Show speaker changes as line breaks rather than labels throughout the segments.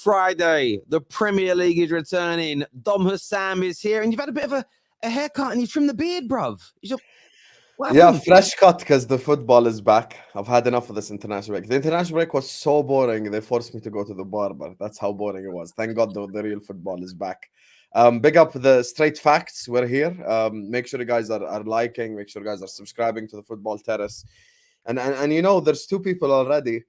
Friday, the Premier League is returning. Dom Husam is here, and you've had a bit of a haircut and you trimmed the beard, bruv.
Yeah, fresh cut because the football is back. I've had enough of this international break. The international break was so boring. They forced me to go to the barber. That's how boring it was. Thank God the real football is back. Big up the straight facts. We're here. Make sure you guys are liking. Make sure you guys are subscribing to the Football Terrace. And you know, there's two people already.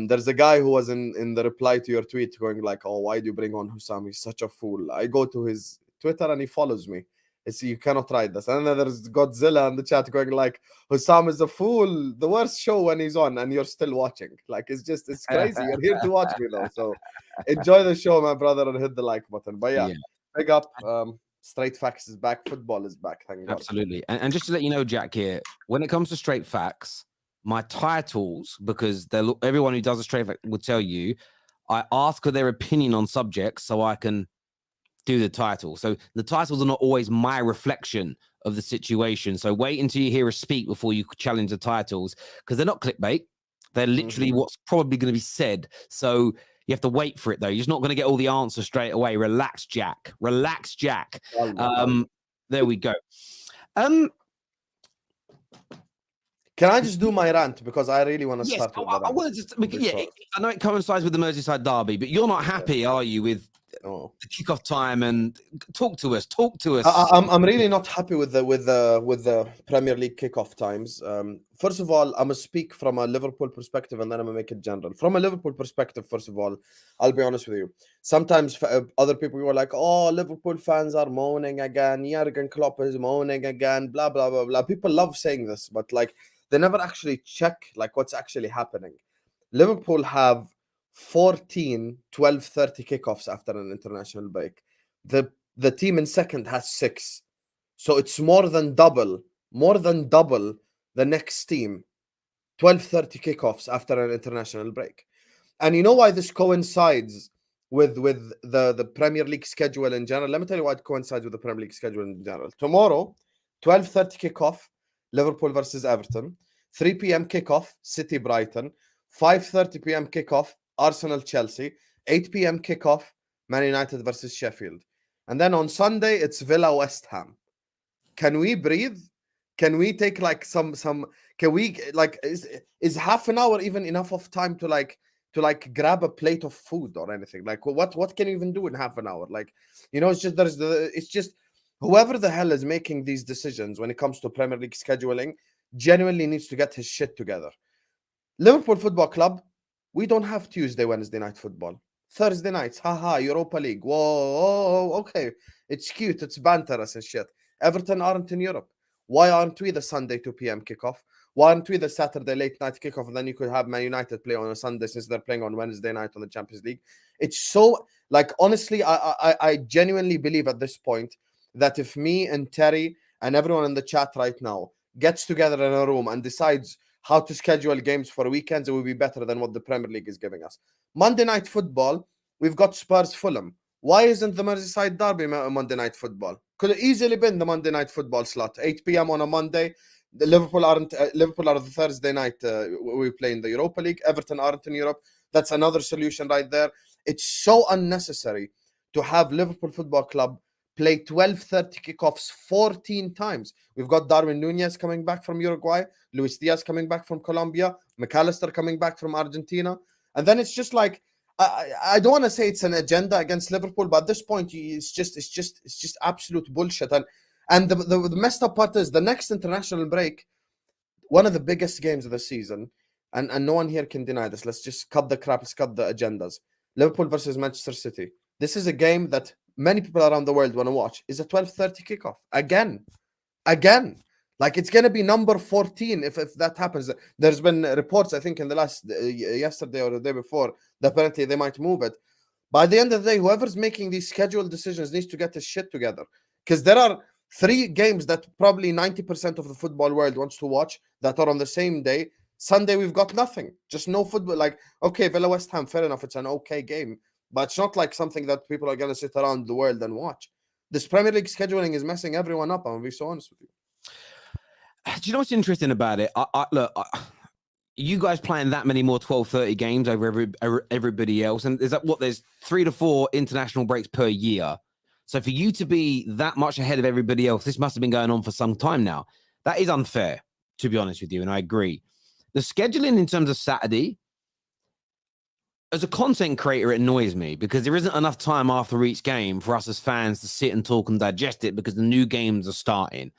There's a guy who was in the reply to your tweet going like, oh, why do you bring on Husam? He's such a fool. I go to his Twitter and he follows me. It's, you cannot write this. And then there's Godzilla in the chat going like, Husam is a fool. The worst show when he's on and you're still watching. Like, it's crazy. You're here to watch me though. So enjoy the show, my brother, and hit the like button. But yeah. Big up. Straight facts is back. Football is back. Thank God.
Absolutely. And just to let you know, Jack, here, when it comes to straight facts, my titles, because everyone who does a straight fact will tell you, I ask for their opinion on subjects so I can do the title. So the titles are not always my reflection of the situation. So wait until you hear us speak before you challenge the titles, because they're not clickbait. They're literally what's probably going to be said. So you have to wait for it, though. You're just not going to get all the answers straight away. Relax, Jack. Relax, Jack. There we go.
Can I just do my rant? Because I really want to start with
I wanted to, I know it coincides with the Merseyside derby, but you're not happy, are you, with the kickoff time? And talk to us.
I'm really not happy with the Premier League kickoff times. First of all, I'm gonna speak from a Liverpool perspective, and then I'm gonna make it general. From a Liverpool perspective, first of all, I'll be honest with you. Sometimes other people were like, "Oh, Liverpool fans are moaning again. Jurgen Klopp is moaning again." Blah blah blah blah. People love saying this, but like they never actually check like what's actually happening. Liverpool have 14 12:30 kickoffs after an international break. The team in second has 6, so it's more than double the next team. 12:30 kickoffs after an international break. And you know why this coincides with the Premier League schedule in general? Let me tell you why it coincides with the Premier League schedule in general. Tomorrow, 12:30 kickoff, Liverpool versus Everton. 3 p.m. kickoff, City Brighton. 5:30 p.m. kickoff, Arsenal Chelsea. 8 p.m. kickoff, Man United versus Sheffield. And then on Sunday, it's Villa West Ham. Can we breathe? Can we take like some can we like is half an hour even enough of time to grab a plate of food or anything? Like what can you even do in half an hour? Like, you know, it's just whoever the hell is making these decisions when it comes to Premier League scheduling genuinely needs to get his shit together. Liverpool Football Club, we don't have Tuesday, Wednesday night football. Thursday nights, haha, Europa League. Whoa, okay. It's cute. It's banterous and shit. Everton aren't in Europe. Why aren't we the Sunday 2 p.m. kickoff? Why aren't we the Saturday late night kickoff? And then you could have Man United play on a Sunday since they're playing on Wednesday night on the Champions League. It's so, like, honestly, I genuinely believe at this point that if me and Terry and everyone in the chat right now gets together in a room and decides how to schedule games for weekends, it will be better than what the Premier League is giving us. Monday night football, we've got Spurs Fulham. Why isn't the Merseyside derby Monday night football? Could have easily been the Monday night football slot. 8 p.m. on a Monday. The Liverpool are the Thursday night. We play in the Europa League. Everton aren't in Europe. That's another solution right there. It's so unnecessary to have Liverpool Football Club play 12:30 kickoffs 14 times. We've got Darwin Nunez coming back from Uruguay, Luis Diaz coming back from Colombia, McAllister coming back from Argentina, and then it's just like I don't want to say it's an agenda against Liverpool, but at this point it's just absolute bullshit. And the messed up part is the next international break, one of the biggest games of the season, and no one here can deny this. Let's just cut the crap, let's cut the agendas. Liverpool versus Manchester City. This is a game that many people around the world want to watch. Is a 12:30 kickoff again. Like, it's going to be number 14 if that happens. There's been reports, I think, in the last yesterday or the day before, that apparently they might move it. By the end of the day, whoever's making these scheduled decisions needs to get his shit together, because there are 3 games that probably 90% of the football world wants to watch that are on the same day. Sunday, we've got nothing, just no football. Like, okay, Villa West Ham, fair enough, it's an okay game, but it's not like something that people are going to sit around the world and watch. This Premier League scheduling is messing everyone up. I'm going to be so honest with you.
Do you know what's interesting about it? Look, you guys playing that many more 12:30 games over everybody else, and there's 3 to 4 international breaks per year. So for you to be that much ahead of everybody else, this must have been going on for some time now. That is unfair, to be honest with you, and I agree. The scheduling in terms of Saturday, as a content creator, it annoys me because there isn't enough time after each game for us as fans to sit and talk and digest it because the new games are starting.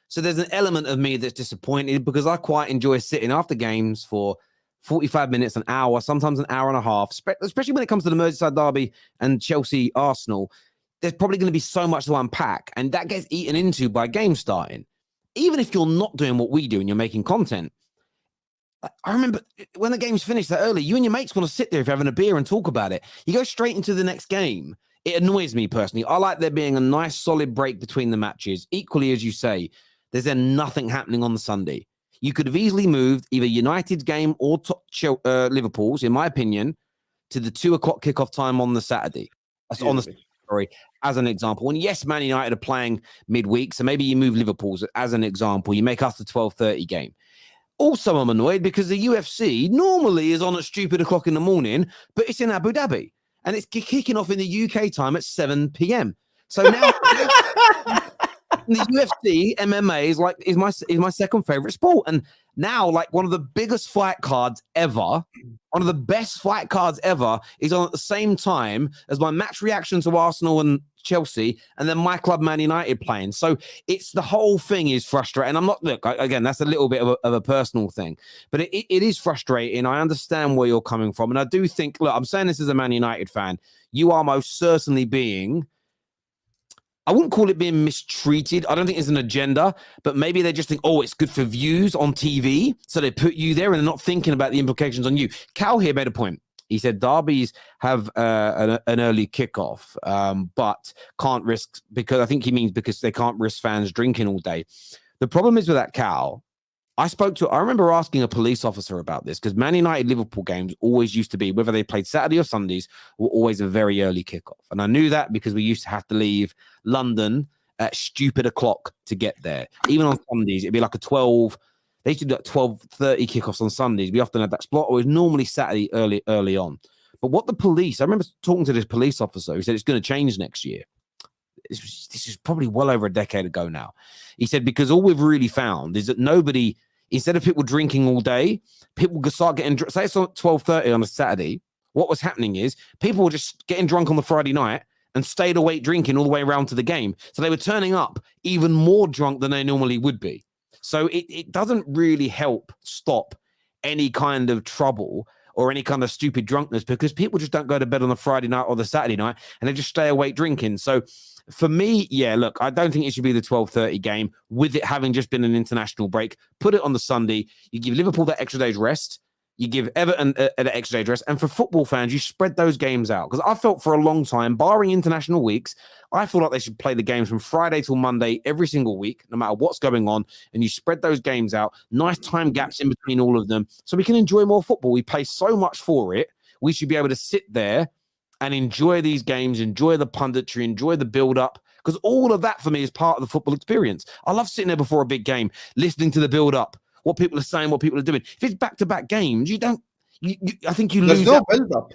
So there's an element of me that's disappointed because I quite enjoy sitting after games for 45 minutes, an hour, sometimes an hour and a half, especially when it comes to the Merseyside derby and Chelsea Arsenal. There's probably going to be so much to unpack, and that gets eaten into by game starting. Even if you're not doing what we do and you're making content. I remember when the game's finished that early, you and your mates want to sit there if you're having a beer and talk about it. You go straight into the next game. It annoys me personally. I like there being a nice solid break between the matches. Equally, as you say, there's then nothing happening on the Sunday. You could have easily moved either United's game or Liverpool's, in my opinion, to the 2 o'clock kickoff time on the Saturday. That's on the story, as an example. And yes, Man United are playing midweek, so maybe you move Liverpool's as an example. You make us the 12:30 game. Also, I'm annoyed because the UFC normally is on at stupid o'clock in the morning, but it's in Abu Dhabi and it's kicking off in the UK time at 7 p.m. So now the UFC MMA is my second favorite sport, and now like one of the biggest fight cards ever, one of the best fight cards ever, is on at the same time as my match reaction to Arsenal and Chelsea, and then my club Man United playing. So it's the whole thing is frustrating. I'm not again, that's a little bit of a personal thing, but it is frustrating. I understand where you're coming from, and I do think, look, I'm saying this as a Man United fan, you are most certainly being, I wouldn't call it being mistreated. I don't think it's an agenda, but maybe they just think, oh, it's good for views on TV. So they put you there and they're not thinking about the implications on you. Cal here made a point. He said derbies have an early kickoff, but can't risk, because I think he means because they can't risk fans drinking all day. The problem is with that, Cal, I remember asking a police officer about this because Man United Liverpool games always used to be, whether they played Saturday or Sundays, were always a very early kickoff. And I knew that because we used to have to leave London at stupid o'clock to get there. Even on Sundays, it'd be like a 12. They used to do like 12:30 kickoffs on Sundays. We often had that spot. It was normally Saturday early on. But what the police, I remember talking to this police officer who said it's going to change next year. This is probably well over a decade ago now. He said, because all we've really found is that nobody, instead of people drinking all day, people could start getting, say it's on 12:30 on a Saturday, what was happening is people were just getting drunk on the Friday night and stayed awake drinking all the way around to the game. So they were turning up even more drunk than they normally would be. So it doesn't really help stop any kind of trouble or any kind of stupid drunkenness because people just don't go to bed on the Friday night or the Saturday night and they just stay awake drinking. So for me, yeah, look, I don't think it should be the 12:30 game with it having just been an international break. Put it on the Sunday. You give Liverpool that extra day's rest. You give Everton an extra day's rest. And for football fans, you spread those games out. Because I felt for a long time, barring international weeks, I feel like they should play the games from Friday till Monday every single week, no matter what's going on. And you spread those games out. Nice time gaps in between all of them so we can enjoy more football. We pay so much for it. We should be able to sit there and enjoy these games, enjoy the punditry, enjoy the build-up, because all of that for me is part of the football experience. I love sitting there before a big game, listening to the build-up, what people are saying, what people are doing. If it's back-to-back games, I think you lose out.
There's no build-up.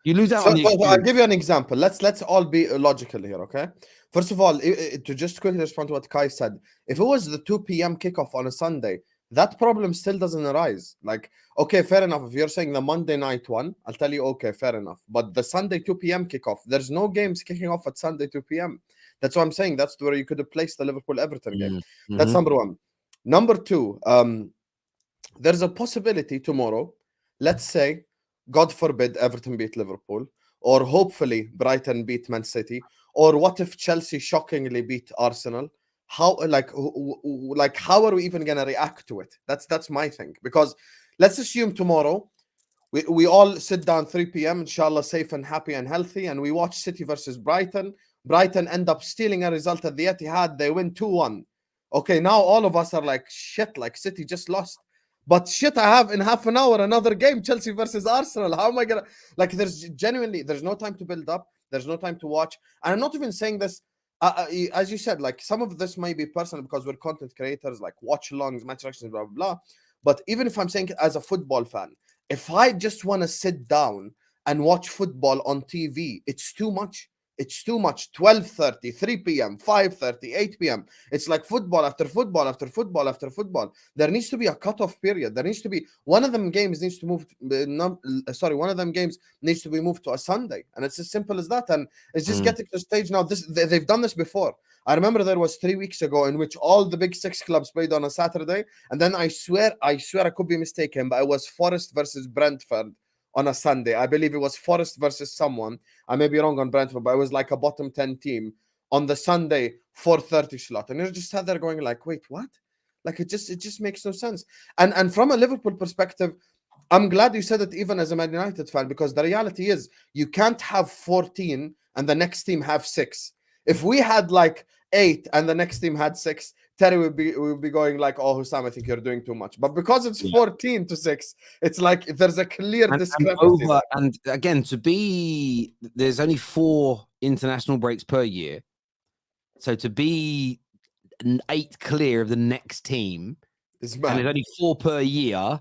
You lose out on the experience.
I'll give you an example. Let's all be logical here, okay? First of all, to just quickly respond to what Kai said, if it was the 2 p.m. kickoff on a Sunday, that problem still doesn't arise. Like, okay, fair enough. If you're saying the Monday night one, I'll tell you, okay, fair enough. But the Sunday 2 p.m. kickoff, there's no games kicking off at Sunday 2 p.m. That's what I'm saying. That's where you could have placed the Liverpool-Everton game.
Mm-hmm.
That's number one. Number two, there's a possibility tomorrow, let's say, God forbid, Everton beat Liverpool, or hopefully Brighton beat Man City, or what if Chelsea shockingly beat Arsenal? How how are we even gonna react to it? That's my thing. Because let's assume tomorrow we all sit down 3 p.m. inshallah, safe and happy and healthy, and we watch City versus Brighton. Brighton end up stealing a result at the Etihad. They win 2-1. Okay, now all of us are like, shit, like City just lost. But shit, I have in half an hour another game, Chelsea versus Arsenal. How am I gonna like? There's no time to build up. There's no time to watch. And I'm not even saying this. As you said, like some of this might be personal because we're content creators, like watch alongs, match reactions, blah blah blah. But even if I'm saying it as a football fan, if I just want to sit down and watch football on TV, it's too much. It's too much. 12:30, 3 p.m., 5:30, 8 p.m. It's like football after football after football after football. There needs to be a cutoff period. There needs to be one of them games needs to move. One of them games needs to be moved to a Sunday, and it's as simple as that. And it's just getting to the stage now. They've done this before. I remember there was 3 weeks ago in which all the big 6 clubs played on a Saturday, and then I swear I could be mistaken, but it was Forest versus Brentford on a Sunday. I believe it was Forest versus someone. I may be wrong on Brentford, but it was like a bottom 10 team on the Sunday 4:30 slot. And you're just sat there going like, wait, what? Like it just makes no sense. And from a Liverpool perspective, I'm glad you said it even as a Man United fan, because the reality is you can't have 14 and the next team have 6. If we had like 8 and the next team had 6, Terry would be going like, "Oh, Husam, I think you're doing too much." But because it's 14-6, it's like there's a clear discrepancy.
And again, there's only 4 international breaks per year, so to be 8 clear of the next team, and there's only 4 per year.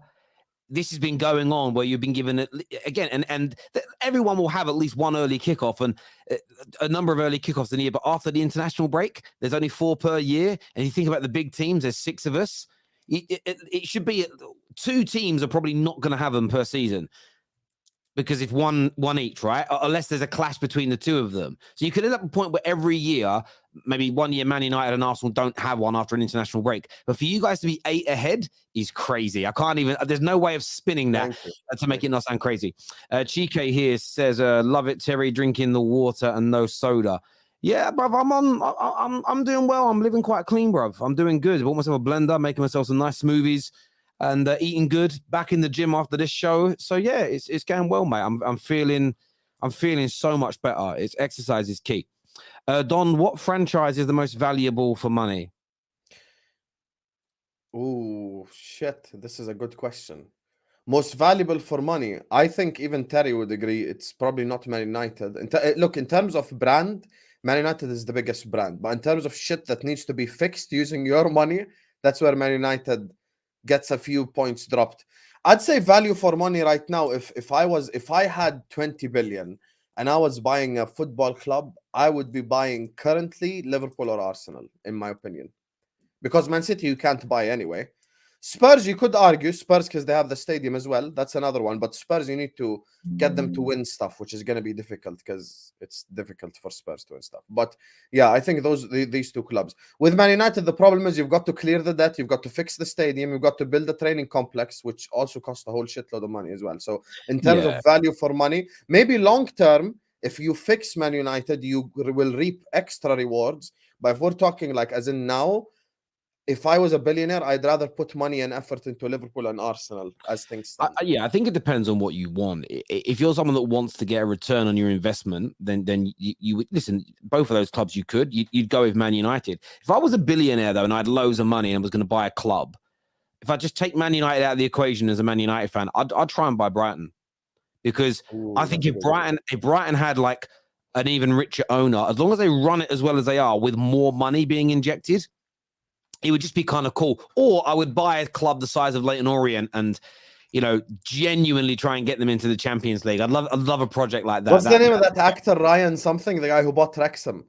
This has been going on where you've been given again, and everyone will have at least one early kickoff and a number of early kickoffs in a year. But after the international break, there's only 4 per year. And you think about the big teams, there's 6 of us. It should be 2 teams are probably not going to have them per season, because if one each, right? Unless there's a clash between the 2 of them. So you could end up at a point where every year, maybe one year Man United and Arsenal don't have one after an international break. But for you guys to be 8 ahead is crazy. I can't even, there's no way of spinning that to make it not sound crazy. Chike here says, love it, Terry, drinking the water and no soda. Yeah, bruv, I'm doing well. I'm living quite clean, bruv. I'm doing good. I bought myself a blender, making myself some nice smoothies, and eating good. Back in the gym after this show. So yeah, it's going well, mate. I'm feeling so much better. It's exercise is key. Don, what franchise is the most valuable for money?
Oh shit, this is a good question. Most valuable for money, I think even Terry would agree. It's probably not Man United. Look, in terms of brand, Man United is the biggest brand. But in terms of shit that needs to be fixed using your money, that's where Man United gets a few points dropped. I'd say value for money right now. If I had 20 billion and I was buying a football club, I would be buying currently Liverpool or Arsenal, in my opinion. Because Man City you can't buy anyway. Spurs, you could argue Spurs because they have the stadium as well. That's another one. But Spurs, you need to get them to win stuff, which is going to be difficult because it's difficult for Spurs to win stuff. But yeah, I think these 2 clubs. With Man United, the problem is you've got to clear the debt, you've got to fix the stadium, you've got to build a training complex, which also costs a whole shitload of money as well. So in terms of value for money, maybe long term, if you fix Man United, you will reap extra rewards. But if we're talking like as in now, if I was a billionaire, I'd rather put money and effort into Liverpool and Arsenal as things stand.
I think it depends on what you want. If you're someone that wants to get a return on your investment, then you would listen. Both of those clubs you'd go with Man United. If I was a billionaire though and I had loads of money and was going to buy a club, if I just take Man United out of the equation as a Man United fan, I'd try and buy Brighton, because I think if Brighton had like an even richer owner, as long as they run it as well as they are with more money being injected, it would just be kind of cool. Or I would buy a club the size of Leyton Orient and, genuinely try and get them into the Champions League. I'd love a project like that.
What's the name of that actor, Ryan something, the guy who bought Wrexham?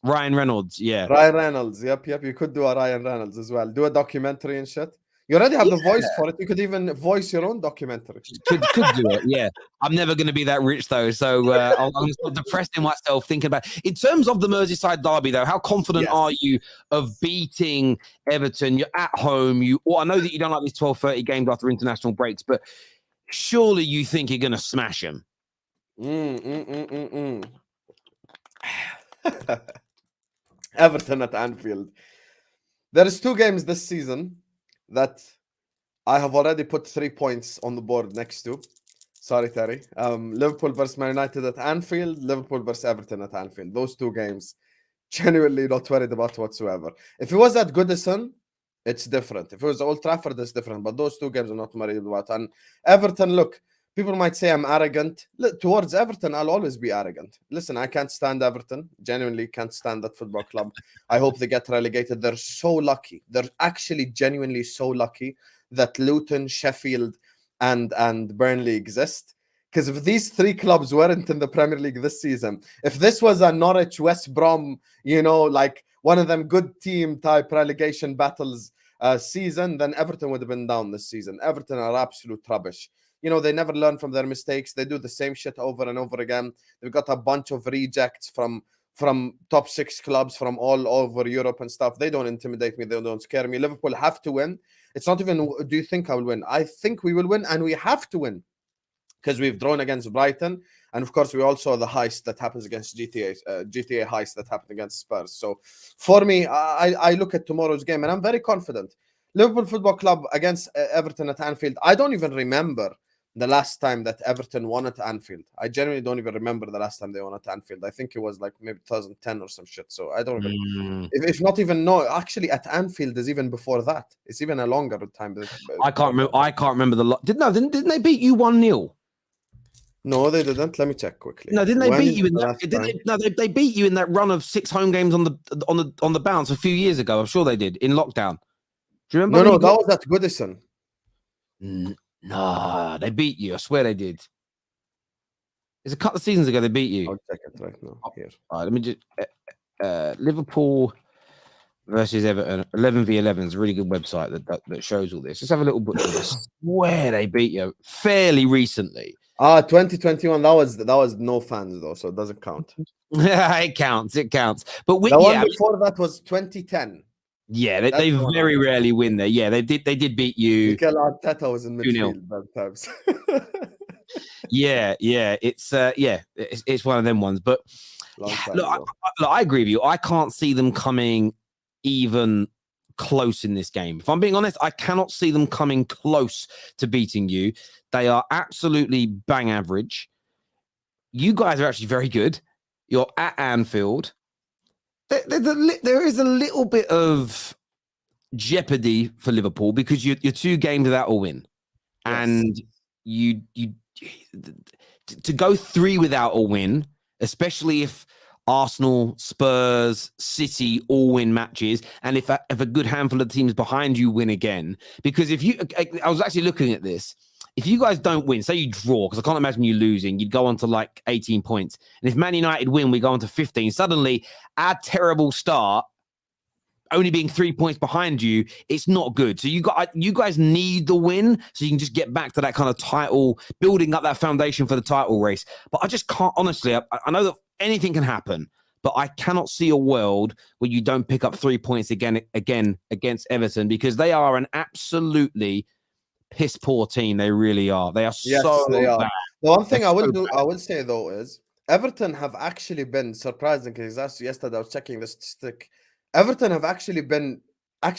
Ryan Reynolds, yeah.
Ryan Reynolds, yep. You could do a Ryan Reynolds as well. Do a documentary and shit. You already have the voice for it. You could even voice your own documentary.
Could do it, yeah. I'm never going to be that rich, though, so I'm still depressing myself thinking about it. In terms of the Merseyside derby, though, how confident are you of beating Everton? You're at home. I know that you don't like these 12:30 games after international breaks, but surely you think you're going to smash them.
Everton at Anfield. There is 2 games this season that I have already put 3 points on the board next to. Sorry, Terry. Liverpool versus Man United at Anfield, Liverpool versus Everton at Anfield. Those 2 games, genuinely not worried about whatsoever. If it was at Goodison, It's different. If it was Old Trafford, it's different. But those two games are not worried about. And Everton, look, people might say I'm arrogant. Look, towards Everton, I'll always be arrogant. Listen, I can't stand Everton. Genuinely can't stand that football club. I hope they get relegated. They're so lucky. They're actually genuinely so lucky that Luton, Sheffield, and Burnley exist. Because if these three clubs weren't in the Premier League this season, if this was a Norwich, West Brom, you know, like one of them good team type relegation battles season, then Everton would have been down this season. Everton are absolute rubbish. You know, they never learn from their mistakes. They do the same shit over and over again. They've got a bunch of rejects from top 6 clubs from all over Europe and stuff. They don't intimidate me. They don't scare me. Liverpool have to win. It's not even, do you think I will win? I think we will win, and we have to win. Because we've drawn against Brighton, and of course we all saw the heist that happens against GTA heist that happened against Spurs. So for me, I look at tomorrow's game and I'm very confident. Liverpool Football Club against Everton at Anfield. I don't even remember the last time that Everton won at Anfield. I genuinely don't even remember the last time they won at Anfield. I think it was like maybe 2010 or some shit. So I don't even, if not even know. Actually, at Anfield is even before that. It's even a longer time.
I can't remember. I can't remember the lot. Didn't they beat you 1-0?
No, they didn't. Let me check quickly.
No, didn't they beat you in that? They beat you in that run of 6 home games on the bounce a few years ago. I'm sure they did in lockdown. Do you remember?
No, that was at Goodison.
No, they beat you. I swear they did. It's a couple of seasons ago they beat you.
I'll check it right now. Here.
All right, let me just Liverpool versus Everton 11v11 is a really good website that shows all this. Let's have a little butcher. I swear they beat you fairly recently.
2021. That was no fans though, so it doesn't count.
It counts. But
the one before that was 2010.
Yeah, they very rarely win there. Yeah, they did beat you.
Mikel Arteta was in midfield that times.
yeah, it's one of them ones. But look, I agree with you. I can't see them coming even close in this game. If I'm being honest, I cannot see them coming close to beating you. They are absolutely bang average. You guys are actually very good. You're at Anfield. There is a little bit of jeopardy for Liverpool because you're 2 games without a win. Yes. And you to go 3 without a win, especially if Arsenal, Spurs, City all win matches, and if a good handful of teams behind you win again. Because I was actually looking at this. If you guys don't win, say you draw, because I can't imagine you losing, you'd go on to like 18 points. And if Man United win, we go on to 15. Suddenly, our terrible start, only being 3 points behind you, it's not good. So you guys need the win so you can just get back to that kind of title, building up that foundation for the title race. But I just can't, honestly, I know that anything can happen, but I cannot see a world where you don't pick up 3 points again against Everton, because they are an absolutely piss poor team. They really are. They are
they are.
bad.
The one thing I will say though is Everton have actually been surprising, because yesterday I was checking the statistic. Everton have actually been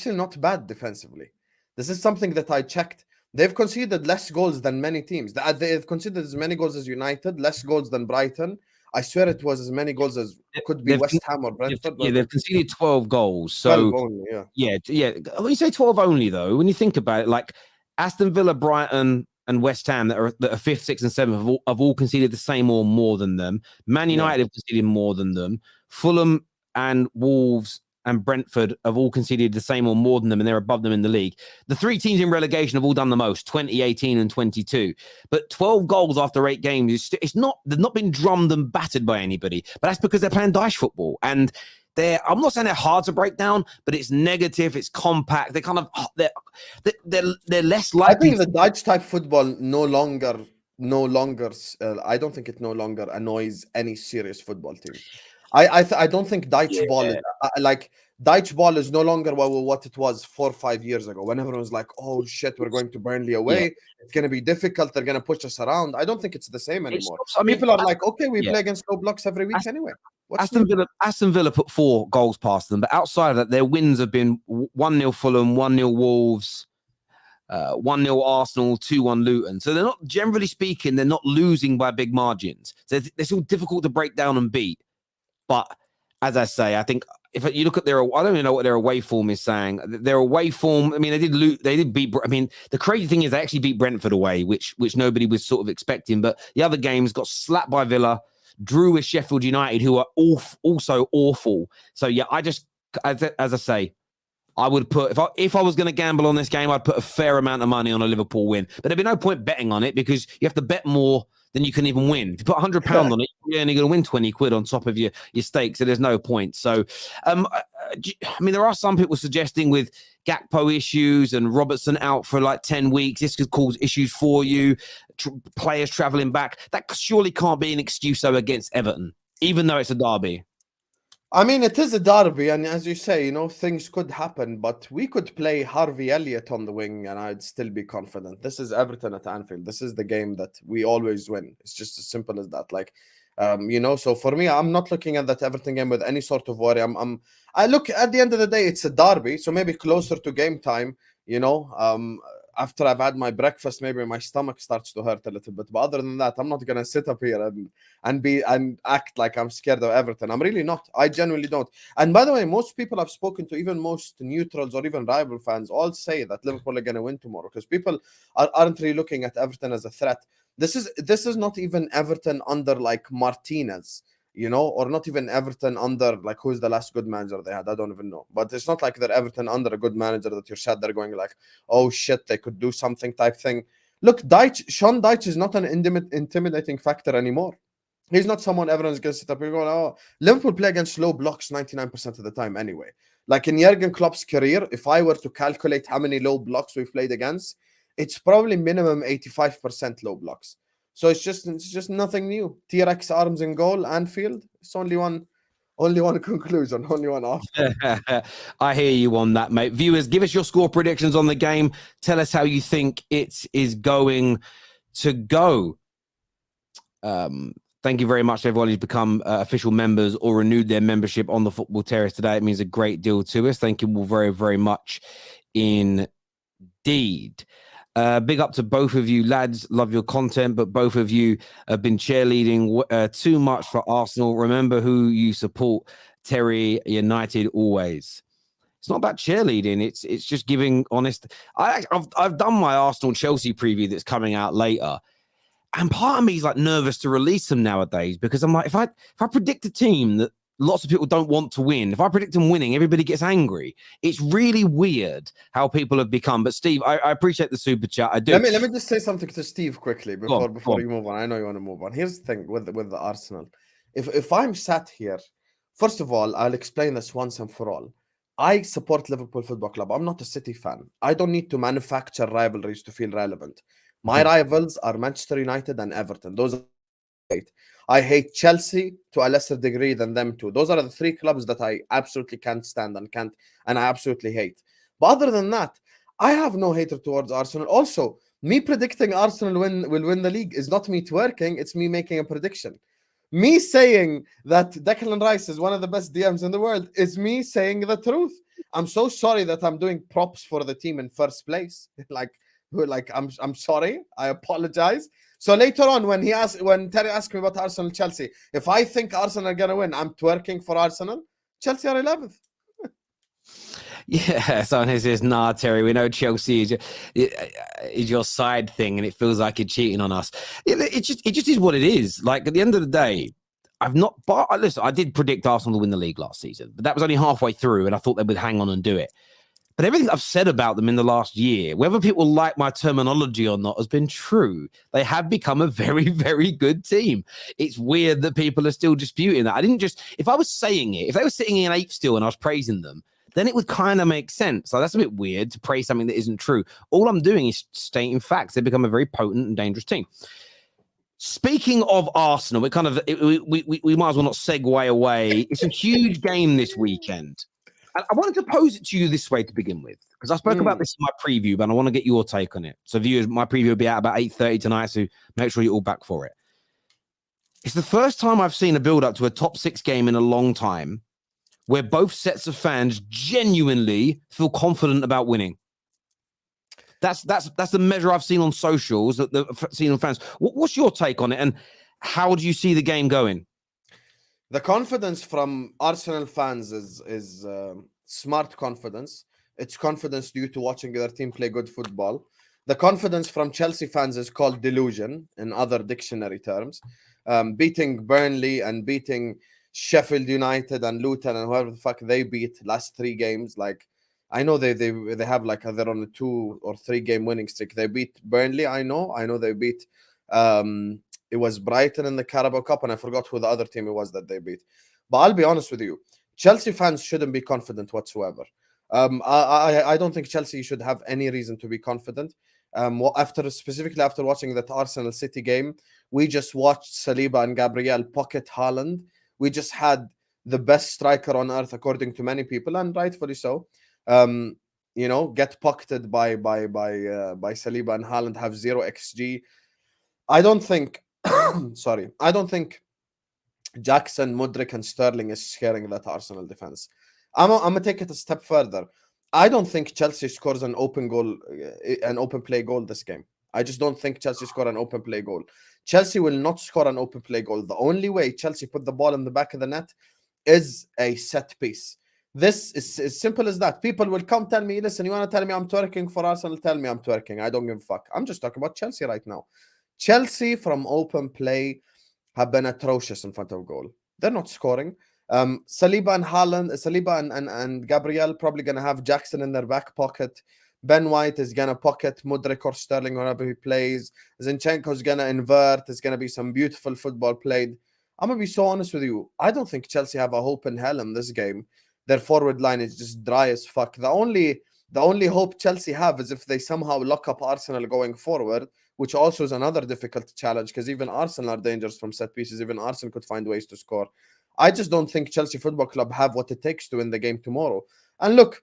not bad defensively. This is something that I checked. They've conceded less goals than many teams. They've conceded as many goals as United, less goals than Brighton. I swear it was as many goals as could be West Ham or Brentford.
Yeah, they've conceded 12 goals. So
12 only,
yeah. When you say 12 only, though, when you think about it, like Aston Villa, Brighton, and West Ham that are 5th, 6th, and 7th have all conceded the same or more than them. Man United have conceded more than them. Fulham and Wolves and Brentford have all conceded the same or more than them, and they're above them in the league. The 3 teams in relegation have all done the most, 20, 18, and 22. But 12 goals after 8 games, they've not been drummed and battered by anybody. But that's because they're playing Dyche football. And I'm not saying they're hard to break down, but it's negative, it's compact. They're kind of they're less likely.
I think the Dyche type football no longer. I don't think it no longer annoys any serious football team. I don't think Dyche ball is like Dyche ball is no longer what it was 4 or 5 years ago, when everyone was like, "Oh shit, we're going to Burnley away. Yeah. It's going to be difficult. They're going to push us around." I don't think it's the same anymore. People are like, "Okay, we play against low blocks every week anyway."
Aston Villa put 4 goals past them, but outside of that, their wins have been 1-0 Fulham, 1-0 Wolves, 1-0 Arsenal, 2-1 Luton. So they're not, generally speaking, they're not losing by big margins. So they're still difficult to break down and beat. But as I say, I think if you look at their, I don't even know what their away form is saying. Their away form, I mean, they did beat. I mean, the crazy thing is they actually beat Brentford away, which nobody was sort of expecting. But the other games got slapped by Villa, drew with Sheffield United, who are also awful. So yeah, I just, as I say, I would put, if I was going to gamble on this game, I'd put a fair amount of money on a Liverpool win. But there'd be no point betting on it because you have to bet more than you can even win. If you put £100 on it, you're only going to win 20 quid on top of your stake. So there's no point. So, I mean, there are some people suggesting with Gakpo issues and Robertson out for like 10 weeks, this could cause issues for you. Players travelling back. That surely can't be an excuse, though, against Everton, even though it's a derby.
I mean, it is a derby, and as you say, you know, things could happen, but we could play Harvey Elliott on the wing, and I'd still be confident. This is Everton at Anfield. This is the game that we always win. It's just as simple as that. Like, you know, so for me, I'm not looking at that Everton game with any sort of worry. I look at the end of the day, it's a derby, so maybe closer to game time, you know, after I've had my breakfast, maybe my stomach starts to hurt a little bit. But other than that, I'm not gonna sit up here and act like I'm scared of Everton. I'm really not. I genuinely don't. And by the way, most people I've spoken to, even most neutrals or even rival fans, all say that Liverpool are gonna win tomorrow because people aren't really looking at Everton as a threat. This is not even Everton under like Martinez, you know, or not even Everton under like who's the last good manager they had. I don't even know. But it's not like they're Everton under a good manager that you're sat there going like, oh shit, they could do something type thing. Look, Sean Dyche is not an intimidating factor anymore. He's not someone everyone's going to sit up here going, oh, Liverpool play against low blocks 99% of the time anyway. Like in Jurgen Klopp's career, if I were to calculate how many low blocks we've played against, it's probably minimum 85% low blocks. So it's just nothing new. T-Rex arms in goal, Anfield. It's only one conclusion, only one outcome.
I hear you on that, mate. Viewers, give us your score predictions on the game. Tell us how you think it is going to go. Thank you very much to everyone who's become official members or renewed their membership on the Football Terrace today. It means a great deal to us. Thank you all very, very much indeed. Big up to both of you, lads. Love your content, but both of you have been cheerleading too much for Arsenal. Remember who you support. Terry United always. It's not about cheerleading. It's just giving honest. I've done my Arsenal Chelsea preview that's coming out later, and part of me is like nervous to release them nowadays because I'm like, if I predict a team that lots of people don't want to win, if I predict them winning, everybody gets angry. It's really weird how people have become. But Steve, I appreciate the super chat. I do.
Let me just say something to Steve quickly before you move on. I know you want to move on. Here's the thing with the Arsenal. If I'm sat here, first of all, I'll explain this once and for all. I support Liverpool Football Club. I'm not a City fan. I don't need to manufacture rivalries to feel relevant. My rivals are Manchester United and Everton. Those are great. I hate Chelsea to a lesser degree than them too. Those are the three clubs that I absolutely can't stand and I absolutely hate. But other than that, I have no hatred towards Arsenal. Also, me predicting Arsenal will win the league is not me twerking, it's me making a prediction. Me saying that Declan Rice is one of the best DMs in the world is me saying the truth. I'm so sorry that I'm doing props for the team in first place. I'm sorry. I apologize. So later on, when Terry asked me about Arsenal Chelsea, if I think Arsenal are gonna win, I'm twerking for Arsenal. Chelsea are 11th.
Yeah, someone who says, nah, Terry, we know Chelsea is your side thing and it feels like you're cheating on us. It just is what it is. Like, at the end of the day, listen, I did predict Arsenal to win the league last season, but that was only halfway through and I thought they would hang on and do it. But everything I've said about them in the last year, whether people like my terminology or not, has been true. They have become a very, very good team. It's weird that people are still disputing that. If I was saying it, if they were sitting in 8th still and I was praising them, then it would kind of make sense. So that's a bit weird to praise something that isn't true. All I'm doing is stating facts. They've become a very potent and dangerous team. Speaking of Arsenal, we might as well not segue away. It's a huge game this weekend. I wanted to pose it to you this way to begin with, because I spoke about this in my preview, but I want to get your take on it. So viewers, my preview will be out about 8:30 tonight, so make sure you're all back for it. It's the first time I've seen a build-up to a top 6 game in a long time where both sets of fans genuinely feel confident about winning. That's the measure I've seen on socials, that seen on fans. What's your take on it, and how do you see the game going?
The confidence from Arsenal fans is smart confidence. It's confidence due to watching their team play good football. The confidence from Chelsea fans is called delusion in other dictionary terms. Beating Burnley and beating Sheffield United and Luton and whoever the fuck they beat last 3 games. Like, I know they have like they're on a 2 or 3 game winning streak. They beat Burnley. I know they beat it was Brighton in the Carabao Cup, and I forgot who the other team it was that they beat. But I'll be honest with you, Chelsea fans shouldn't be confident whatsoever. I don't think Chelsea should have any reason to be confident. Specifically after watching that Arsenal City game, we just watched Saliba and Gabriel pocket Haaland. We just had the best striker on earth, according to many people, and rightfully so. Get pocketed by Saliba and Haaland, have 0 XG. I don't think I don't think Jackson, Mudryk, and Sterling is scaring that Arsenal defense. I'm gonna take it a step further. I don't think Chelsea scores an open play goal this game. I just don't think Chelsea score an open play goal. Chelsea will not score an open play goal. The only way Chelsea put the ball in the back of the net is a set piece. This is as simple as that. People will come tell me, listen, you want to tell me I'm twerking for Arsenal? Tell me I'm twerking. I don't give a fuck. I'm just talking about Chelsea right now. Chelsea from open play have been atrocious in front of goal. They're not scoring. Saliba and Gabriel probably going to have Jackson in their back pocket. Ben White is going to pocket Mudryk or Sterling whenever he plays. Zinchenko's going to invert. There's going to be some beautiful football played. I'm going to be so honest with you. I don't think Chelsea have a hope in hell in this game. Their forward line is just dry as fuck. The only hope Chelsea have is if they somehow lock up Arsenal going forward, which also is another difficult challenge because even Arsenal are dangerous from set pieces. Even Arsenal could find ways to score. I just don't think Chelsea Football Club have what it takes to win the game tomorrow. And look,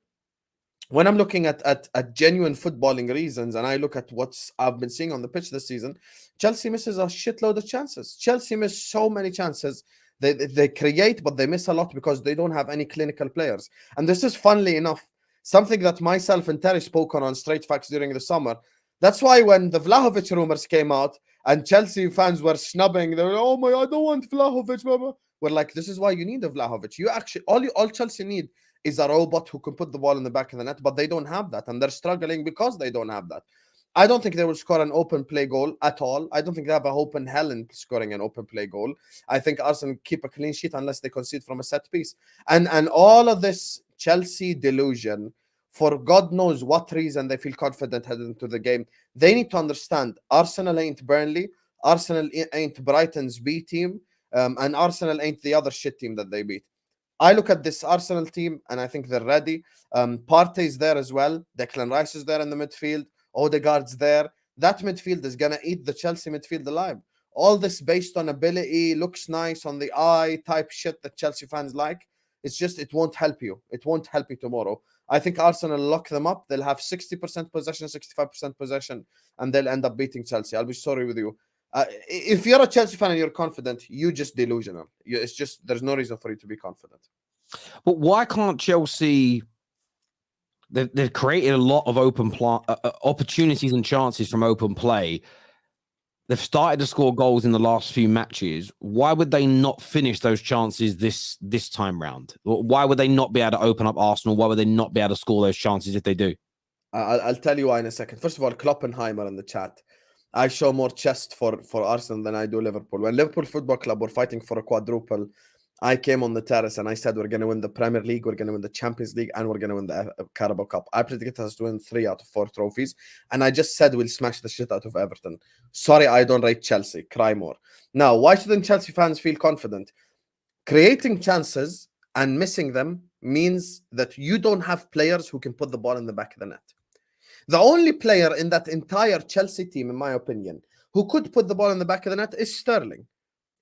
when I'm looking at genuine footballing reasons and I look at what's I've been seeing on the pitch this season, Chelsea misses a shitload of chances. Chelsea miss so many chances. They create, but they miss a lot because they don't have any clinical players. And this is, funnily enough, something that myself and Terry spoke on Straight Facts during the summer. That's why when the Vlahovic rumors came out and Chelsea fans were snubbing, they were, oh my, I don't want Vlahovic, blah. We're like, this is why you need a Vlahovic. You actually, all Chelsea need is a robot who can put the ball in the back of the net, but they don't have that, and they're struggling because they don't have that. I don't think they will score an open play goal at all. I don't think they have a hope in hell in scoring an open play goal. I think Arsenal keep a clean sheet unless they concede from a set piece. And all of this Chelsea delusion, for God knows what reason they feel confident heading into the game, they need to understand Arsenal ain't Burnley, Arsenal ain't Brighton's B team, and Arsenal ain't the other shit team that they beat. I look at this Arsenal team and I think they're ready. Partey's there as well. Declan Rice is there in the midfield. Odegaard's there. That midfield is going to eat the Chelsea midfield alive. All this based on ability, looks nice on the eye type shit that Chelsea fans like. It's just, it won't help you. It won't help you tomorrow. I think Arsenal lock them up. They'll have 60% possession, 65% possession, and they'll end up beating Chelsea. I'll be sorry with you. If you're a Chelsea fan and you're confident, you're just delusional. It's just, there's no reason for you to be confident.
But why can't Chelsea? They've created a lot of open opportunities and chances from open play. They've started to score goals in the last few matches. Why would they not finish those chances this time round? Why would they not be able to open up Arsenal? Why would they not be able to score those chances if they do?
I'll tell you why in a second. First of all, Kloppenheimer in the chat. I show more chest for Arsenal than I do Liverpool. When Liverpool Football Club were fighting for a quadruple, I came on the terrace and I said we're going to win the Premier League, we're going to win the Champions League, and we're going to win the Carabao Cup. I predicted us to win 3 out of 4 trophies, and I just said we'll smash the shit out of Everton. Sorry, I don't rate Chelsea. Cry more. Now, why shouldn't Chelsea fans feel confident? Creating chances and missing them means that you don't have players who can put the ball in the back of the net. The only player in that entire Chelsea team, in my opinion, who could put the ball in the back of the net is Sterling.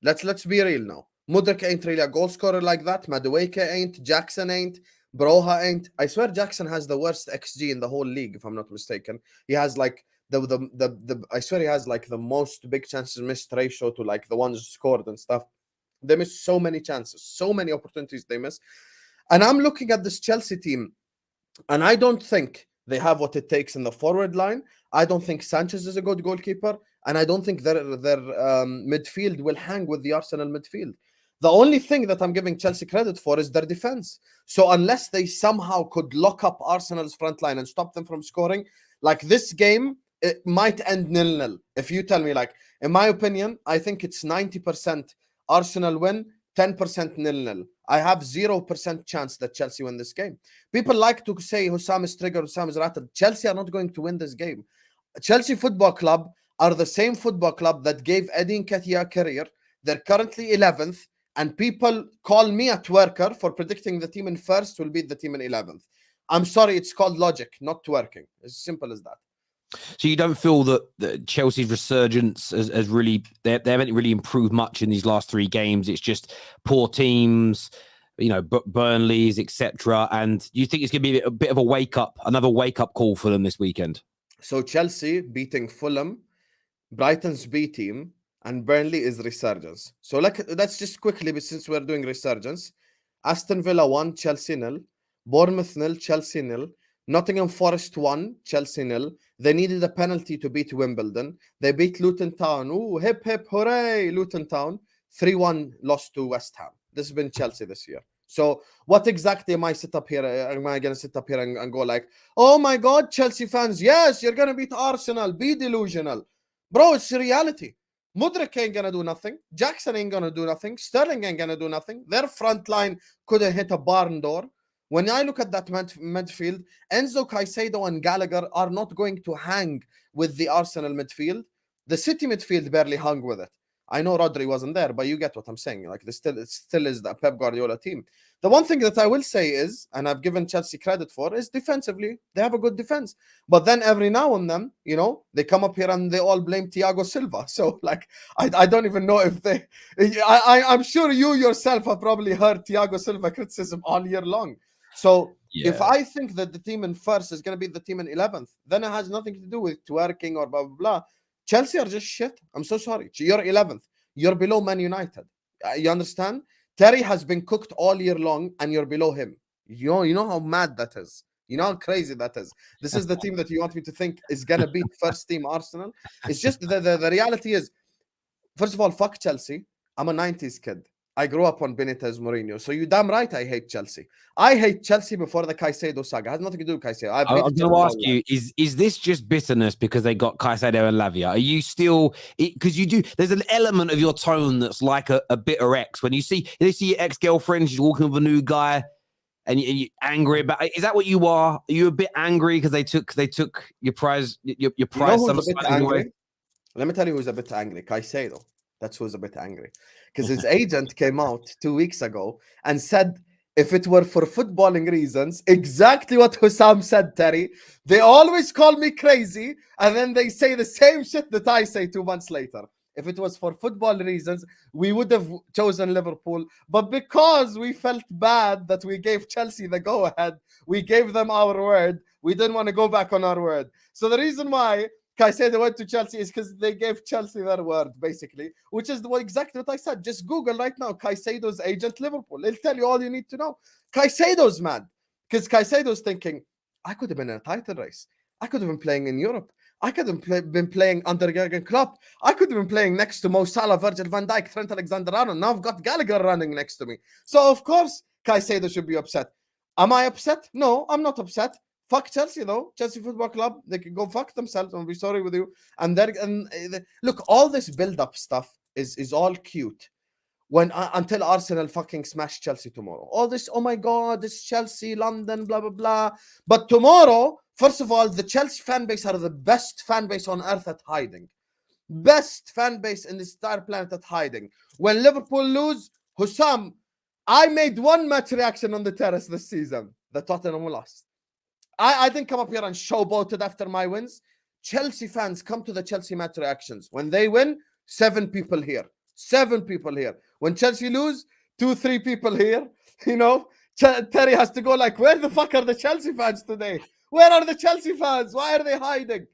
Let's be real now. Mudryk ain't really a goal scorer like that. Madueke ain't. Jackson ain't. Broha ain't. I swear Jackson has the worst XG in the whole league, if I'm not mistaken. He has like I swear he has like the most big chances missed ratio to like the ones scored and stuff. They miss so many chances, so many opportunities they miss. And I'm looking at this Chelsea team, and I don't think they have what it takes in the forward line. I don't think Sanchez is a good goalkeeper, and I don't think their midfield will hang with the Arsenal midfield. The only thing that I'm giving Chelsea credit for is their defense. So unless they somehow could lock up Arsenal's front line and stop them from scoring, like this game, it might end 0-0. If you tell me, like, in my opinion, I think it's 90% Arsenal win, 10% 0-0. I have 0% chance that Chelsea win this game. People like to say Husam is triggered, Husam is rattled. Chelsea are not going to win this game. Chelsea Football Club are the same football club that gave Eddie Nketiah a career. They're currently 11th, and people call me a twerker for predicting the team in first will beat the team in 11th. I'm sorry, it's called logic, not twerking. As simple as that.
So you don't feel that Chelsea's resurgence has really, they haven't really improved much in these last 3 games. It's just poor teams, you know, Burnley's, etc. And you think it's going to be a bit of another wake up call for them this weekend?
So Chelsea beating Fulham, Brighton's B team, and Burnley is resurgence. So let's just quickly, but since we're doing resurgence, Aston Villa 1, Chelsea 0, Bournemouth 0, Chelsea 0, Nottingham Forest 1, Chelsea 0. They needed a penalty to beat Wimbledon. They beat Luton Town. Ooh, hip, hip, hooray, Luton Town. 3-1 lost to West Ham. This has been Chelsea this year. So what exactly am I going to sit up here and go like, oh my God, Chelsea fans, yes, you're going to beat Arsenal. Be delusional. Bro, it's reality. Mudryk ain't going to do nothing. Jackson ain't going to do nothing. Sterling ain't going to do nothing. Their front line couldn't hit a barn door. When I look at that midfield, Enzo, Caicedo, and Gallagher are not going to hang with the Arsenal midfield. The City midfield barely hung with it. I know Rodri wasn't there, but you get what I'm saying. Like, it still is the Pep Guardiola team. The one thing that I will say is, and I've given Chelsea credit for, is defensively, they have a good defense. But then every now and then, you know, they come up here and they all blame Thiago Silva. So, like, I don't even know if they... I'm sure you yourself have probably heard Thiago Silva criticism all year long. So if I think that the team in first is going to be the team in 11th, then it has nothing to do with twerking or blah, blah, blah. Chelsea are just shit. I'm so sorry. You're 11th. You're below Man United. You understand? Terry has been cooked all year long, and you're below him. You know how mad that is. You know how crazy that is. This is the team that you want me to think is going to beat first team Arsenal. It's just the reality is, first of all, fuck Chelsea. I'm a 90s kid. I grew up on Benitez, Mourinho. So you damn right I hate Chelsea. I hate Chelsea before the Caicedo saga. It has nothing to do with Caicedo.
I'm going to ask you, is this just bitterness because they got Caicedo and Lavia? Are you still... Because you do... There's an element of your tone that's like a bitter ex. When you see your ex-girlfriend, she's walking with a new guy, and you're angry about... Is that what you are? Are you a bit angry because they took your prize... Your prize...
You know who's a bit angry? Let me tell you who's a bit angry. Caicedo. That's who's a bit angry. Because his agent came out 2 weeks ago and said, if it were for footballing reasons, exactly what Husam said, Terry. They always call me crazy, and then they say the same shit that I say 2 months later. If it was for football reasons, we would have chosen Liverpool. But because we felt bad that we gave Chelsea the go-ahead, we gave them our word. We didn't want to go back on our word. So the reason why Caicedo went to Chelsea is because they gave Chelsea their word, basically, which is exactly what I said. Just Google right now, Caicedo's agent Liverpool. It'll tell you all you need to know. Caicedo's mad because Caicedo's thinking, I could have been in a title race. I could have been playing in Europe. I could have been playing under Jurgen Klopp. I could have been playing next to Mo Salah, Virgil van Dijk, Trent Alexander-Arnold. Now I've got Gallagher running next to me. So, of course, Caicedo should be upset. Am I upset? No, I'm not upset. Fuck Chelsea, though. Chelsea Football Club, they can go fuck themselves. I'll be sorry with you. And look, all this build-up stuff is all cute until Arsenal fucking smash Chelsea tomorrow. All this, oh my God, this Chelsea, London, blah, blah, blah. But tomorrow, first of all, the Chelsea fan base are the best fan base on earth at hiding. Best fan base in the entire planet at hiding. When Liverpool lose, Husam, I made one match reaction on the terrace this season. The Tottenham lost. I didn't come up here and showboated after my wins. Chelsea fans come to the Chelsea match reactions. When they win, 7 people here. 7 people here. When Chelsea lose, 2-3 people here. You know, Terry has to go like, where the fuck are the Chelsea fans today? Where are the Chelsea fans? Why are they hiding?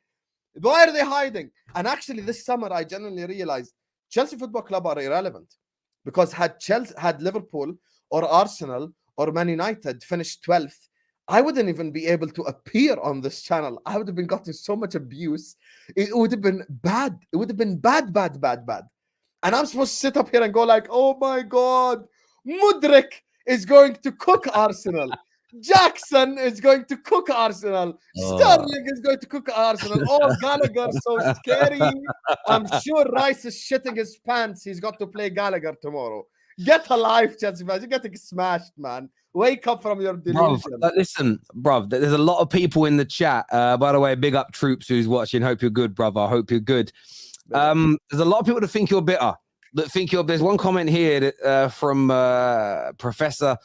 Why are they hiding? And actually, this summer, I genuinely realized Chelsea Football Club are irrelevant. Because had Liverpool or Arsenal or Man United finished 12th, I wouldn't even be able to appear on this channel. I would have been gotten so much abuse. It would have been bad. It would have been bad. And I'm supposed to sit up here and go like, oh my God, Mudrik is going to cook Arsenal. Jackson is going to cook Arsenal. Sterling is going to cook Arsenal. Oh, Gallagher, so scary. I'm sure Rice is shitting his pants. He's got to play Gallagher tomorrow. Get a life, Chelsea fans. You're getting smashed, man. Wake up from your delusion.
Listen, bruv, there's a lot of people in the chat. By the way, big up Troops who's watching. Hope you're good, brother. Hope you're good. There's a lot of people that think you're bitter. There's one comment here that, from Professor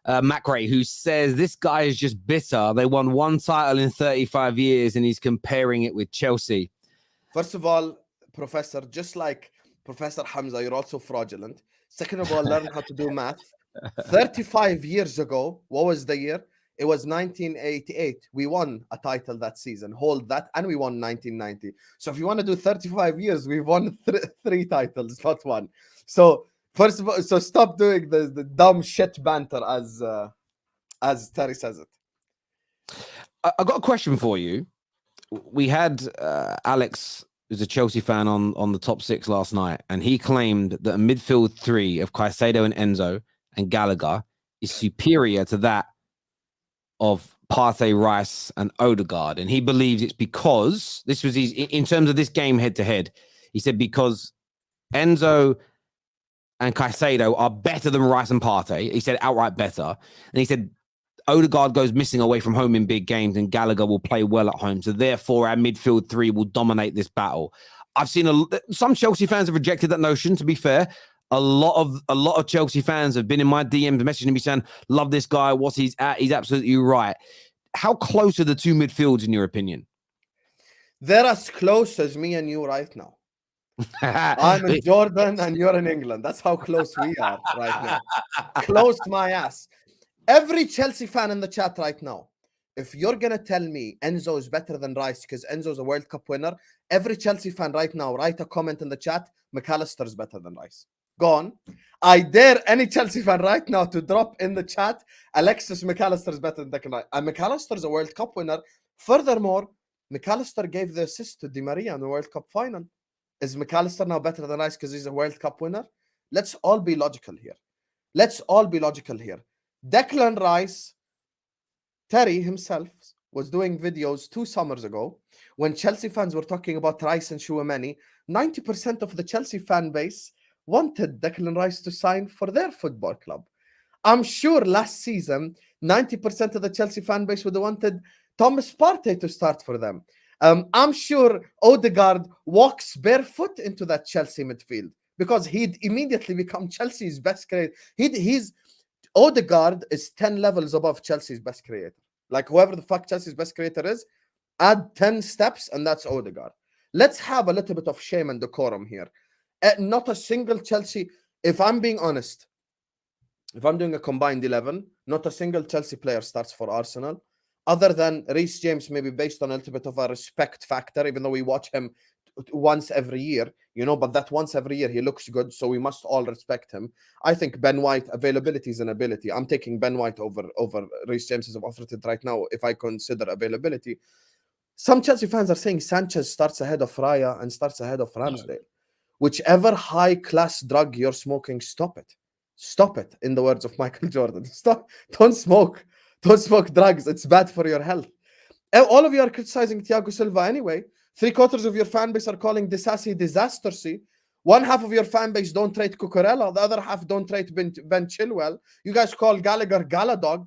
Macrae, who says this guy is just bitter. They won one title in 35 years and he's comparing it with Chelsea.
First of all, Professor, just like Professor Hamza, you're also fraudulent. Second of all, learn how to do math. 35 years ago, what was the year? It was 1988. We won a title that season. Hold that. And we won 1990. So if you want to do 35 years, we've won three titles, not one. So first of all, so stop doing the dumb shit banter as Terry says it.
I got a question for you. We had Alex, who's a Chelsea fan, on the top six last night, and he claimed that a midfield three of Caicedo and Enzo and Gallagher is superior to that of Partey, Rice, and Odegaard. And he believes it's because this was his, in terms of this game head to head, he said because Enzo and Caicedo are better than Rice and Partey. He said outright better. And he said Odegaard goes missing away from home in big games and Gallagher will play well at home. So therefore our midfield three will dominate this battle. I've seen some Chelsea fans have rejected that notion, to be fair. A lot of Chelsea fans have been in my DMs messaging me saying, love this guy, what he's at. He's absolutely right. How close are the two midfields in your opinion?
They're as close as me and you right now. I'm in Jordan and you're in England. That's how close we are right now. Close my ass. Every Chelsea fan in the chat right now, if you're going to tell me Enzo is better than Rice because Enzo's a World Cup winner, every Chelsea fan right now, write a comment in the chat, McAllister's better than Rice. Go on. I dare any Chelsea fan right now to drop in the chat, Alexis McAllister is better than Declan Rice. And McAllister's a World Cup winner. Furthermore, McAllister gave the assist to Di Maria in the World Cup final. Is McAllister now better than Rice because he's a World Cup winner? Let's all be logical here. Let's all be logical here. Declan Rice, Terry himself, was doing videos 2 summers ago when Chelsea fans were talking about Rice and Chouameni. 90% of the Chelsea fan base wanted Declan Rice to sign for their football club. I'm sure last season, 90% of the Chelsea fan base would have wanted Thomas Partey to start for them. I'm sure Odegaard walks barefoot into that Chelsea midfield because he'd immediately become Chelsea's best creator. Odegaard is 10 levels above Chelsea's best creator. Like whoever the fuck Chelsea's best creator is, add 10 steps and that's Odegaard. Let's have a little bit of shame and decorum here. Not a single Chelsea, if I'm being honest, if I'm doing a combined 11, not a single Chelsea player starts for Arsenal, other than Reece James, maybe based on a little bit of a respect factor, even though we watch him once every year, you know, but that once every year he looks good, so we must all respect him. I think Ben White, availability is an ability. I'm taking Ben White over Reece James as I've offered it right now if I consider availability. Some Chelsea fans are saying Sanchez starts ahead of Raya and starts ahead of Ramsdale. Whichever high-class drug you're smoking, stop it. Stop it, in the words of Michael Jordan. Stop. Don't smoke. Don't smoke drugs. It's bad for your health. All of you are criticizing Thiago Silva anyway. 3/4 of your fan base are calling Disasi disastersy. 1/2 of your fan base don't rate Cucurella. The other half don't rate Ben Chilwell. You guys call Gallagher Galadog.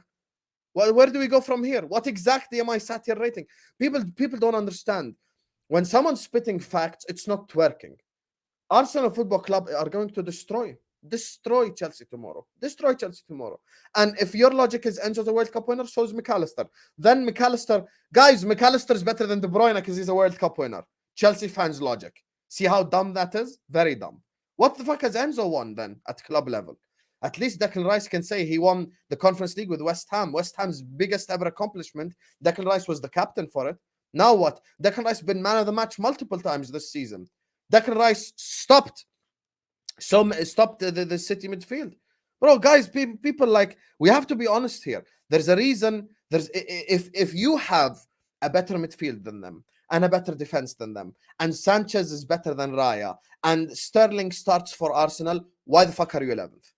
Well, where do we go from here? What exactly am I sat here rating? People don't understand. When someone's spitting facts, it's not working. Arsenal Football Club are going to destroy Chelsea tomorrow. Destroy Chelsea tomorrow. And if your logic is Enzo's a World Cup winner, so is McAllister. Then McAllister, guys, McAllister is better than De Bruyne because he's a World Cup winner. Chelsea fans' logic. See how dumb that is? Very dumb. What the fuck has Enzo won then at club level? At least Declan Rice can say he won the Conference League with West Ham. West Ham's biggest ever accomplishment. Declan Rice was the captain for it. Now what? Declan Rice has been man of the match multiple times this season. Declan Rice stopped the City midfield. Bro, guys, people like, we have to be honest here. There's a reason. If you have a better midfield than them and a better defense than them. And Sanchez is better than Raya. And Sterling starts for Arsenal. Why the fuck are you 11th?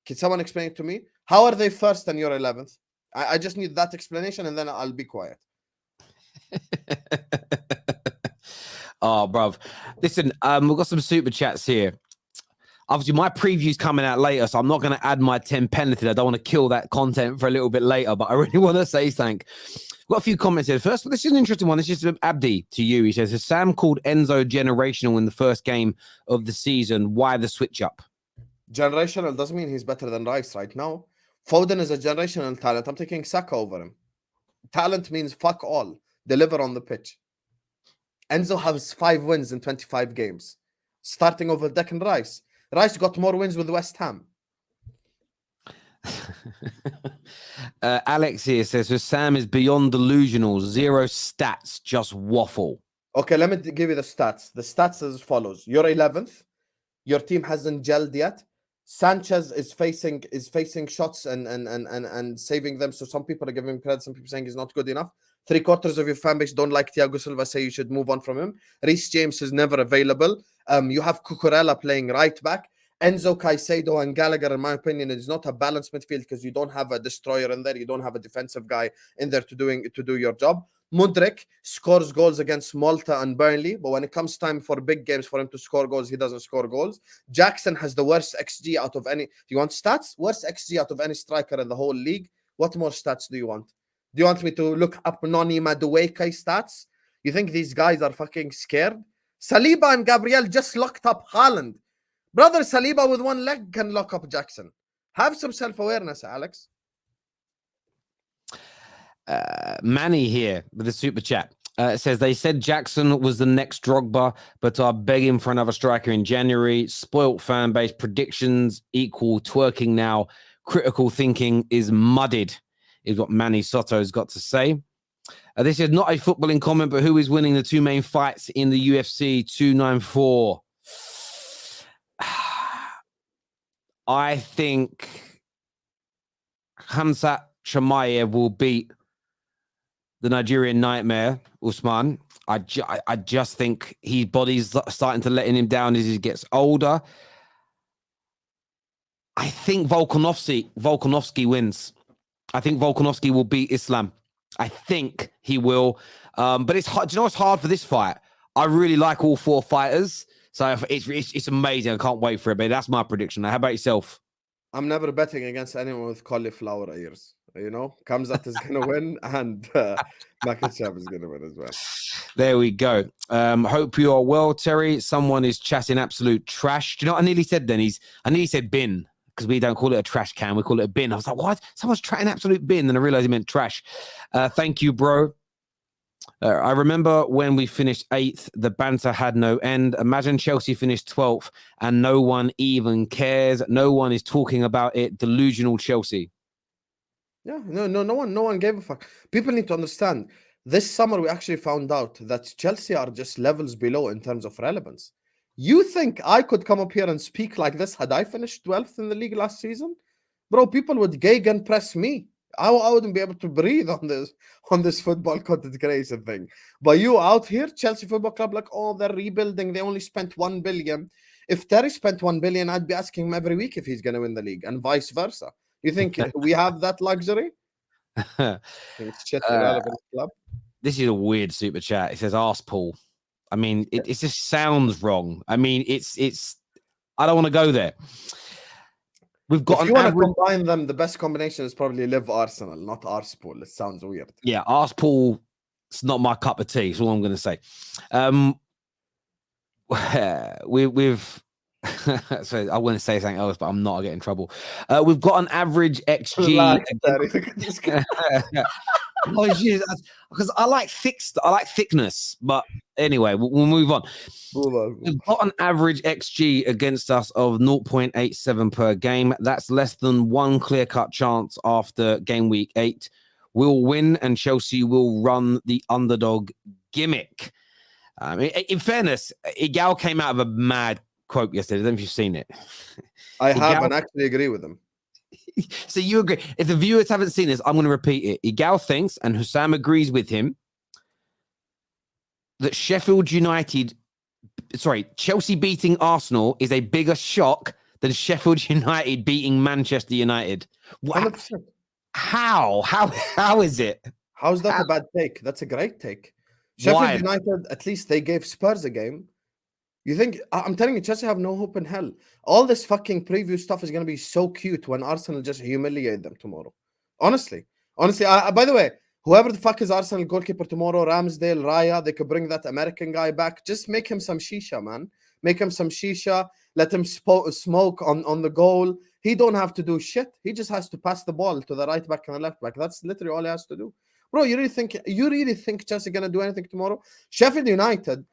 Can someone explain it to me? How are they first and you're 11th? I just need that explanation and then I'll be quiet.
Oh, bruv. Listen, we've got some super chats here. Obviously, my preview's coming out later, so I'm not going to add my 10 penalties. I don't want to kill that content for a little bit later, but I really want to say thank. Got a few comments here. First, this is an interesting one. This is Abdi to you. He says, Sam called Enzo generational in the first game of the season. Why the switch up?
Generational doesn't mean he's better than Rice right now. Foden is a generational talent. I'm taking Saka over him. Talent means fuck all. Deliver on the pitch. Enzo has 5 wins in 25 games, starting over Declan Rice. Rice got more wins with West Ham.
Alex here says, Sam is beyond delusional. 0 stats, just waffle.
Okay, let me give you the stats. The stats is as follows. You're 11th. Your team hasn't gelled yet. Sanchez is facing shots and saving them. So some people are giving him credit. Some people saying he's not good enough. 3/4 of your fan base don't like Thiago Silva, say you should move on from him. Reece James is never available. You have Cucurella playing right back. Enzo, Caicedo, and Gallagher, in my opinion, is not a balanced midfield because you don't have a destroyer in there. You don't have a defensive guy in there to do your job. Mudryk scores goals against Malta and Burnley, but when it comes time for big games for him to score goals, he doesn't score goals. Jackson has the worst XG out of any. Do you want stats? Worst XG out of any striker in the whole league. What more stats do you want? Do you want me to look up Noni Madueke stats? You think these guys are fucking scared? Saliba and Gabriel just locked up Haaland. Brother, Saliba with one leg can lock up Jackson. Have some self-awareness, Alex.
Manny here with the super chat says they said Jackson was the next Drogba, but are begging for another striker in January. Spoilt fan base predictions equal twerking now. Critical thinking is mudded, is what Manny Soto's got to say. This is not a footballing comment, but who is winning the 2 main fights in the UFC 294? I think Khamzat Chimaev will beat the Nigerian Nightmare, Usman. I just think his body's starting to letting him down as he gets older. I think Volkanovski wins. I think Volkanovski will beat Islam. I think he will. But it's hard. Do you know what's hard for this fight? I really like all 4 fighters. So it's amazing. I can't wait for it. But that's my prediction. How about yourself?
I'm never betting against anyone with cauliflower ears. You know, Khamzat is going to win and Makhachev is going to win as well.
There we go. Hope you are well, Terry. Someone is chatting absolute trash. Do you know what I nearly said then? I nearly said bin because we don't call it a trash can. We call it a bin. I was like, what? Someone's chatting absolute bin. Then I realized he meant trash. Thank you, bro. I remember when we finished 8th, the banter had no end. Imagine Chelsea finished 12th and no one even cares. No one is talking about it. Delusional Chelsea.
Yeah, no one gave a fuck. People need to understand. This summer, we actually found out that Chelsea are just levels below in terms of relevance. You think I could come up here and speak like this had I finished 12th in the league last season? Bro, people would Gegan press me. I wouldn't be able to breathe on this football content creation thing. But you out here, Chelsea Football Club, like, oh, they're rebuilding. They only spent 1 billion. If Terry spent 1 billion, I'd be asking him every week if he's going to win the league and vice versa. You think we have that luxury? It's shit irrelevant club.
This is a weird super chat. It says, "Ask Paul." I mean, it just sounds wrong. I mean, it's. I don't want to go there. We've got.
If you want to combine them, the best combination is probably Live Arsenal, not Arsepool. It sounds weird.
Yeah, Arsepool. It's not my cup of tea. That's all I'm going to say. We've. So I want to say something else, but I'm not. I'll get in trouble. We've got an average XG. Because I like thickness, but anyway, we'll move on. We've got an average XG against us of 0.87 per game. That's less than 1 clear-cut chance after game week 8. We'll win, and Chelsea will run the underdog gimmick. In fairness, Egal came out of a mad quote yesterday. I don't know if you've seen it.
I have, and actually agree with him.
So you agree. If the viewers haven't seen this, I'm going to repeat it. Egal thinks, and Husam agrees with him, that Chelsea beating Arsenal is a bigger shock than Sheffield United beating Manchester United.
100%.
How is it?
How's that a bad take? That's a great take.
Why?
Sheffield United, at least they gave Spurs a game. You think, I'm telling you, Chelsea have no hope in hell. All this fucking preview stuff is going to be so cute when Arsenal just humiliate them tomorrow. Honestly, by the way, whoever the fuck is Arsenal goalkeeper tomorrow, Ramsdale, Raya, they could bring that American guy back. Just make him some shisha, man. Make him some shisha. Let him smoke on the goal. He don't have to do shit. He just has to pass the ball to the right back and the left back. That's literally all he has to do. Bro, you really think Chelsea gonna do anything tomorrow? Sheffield United,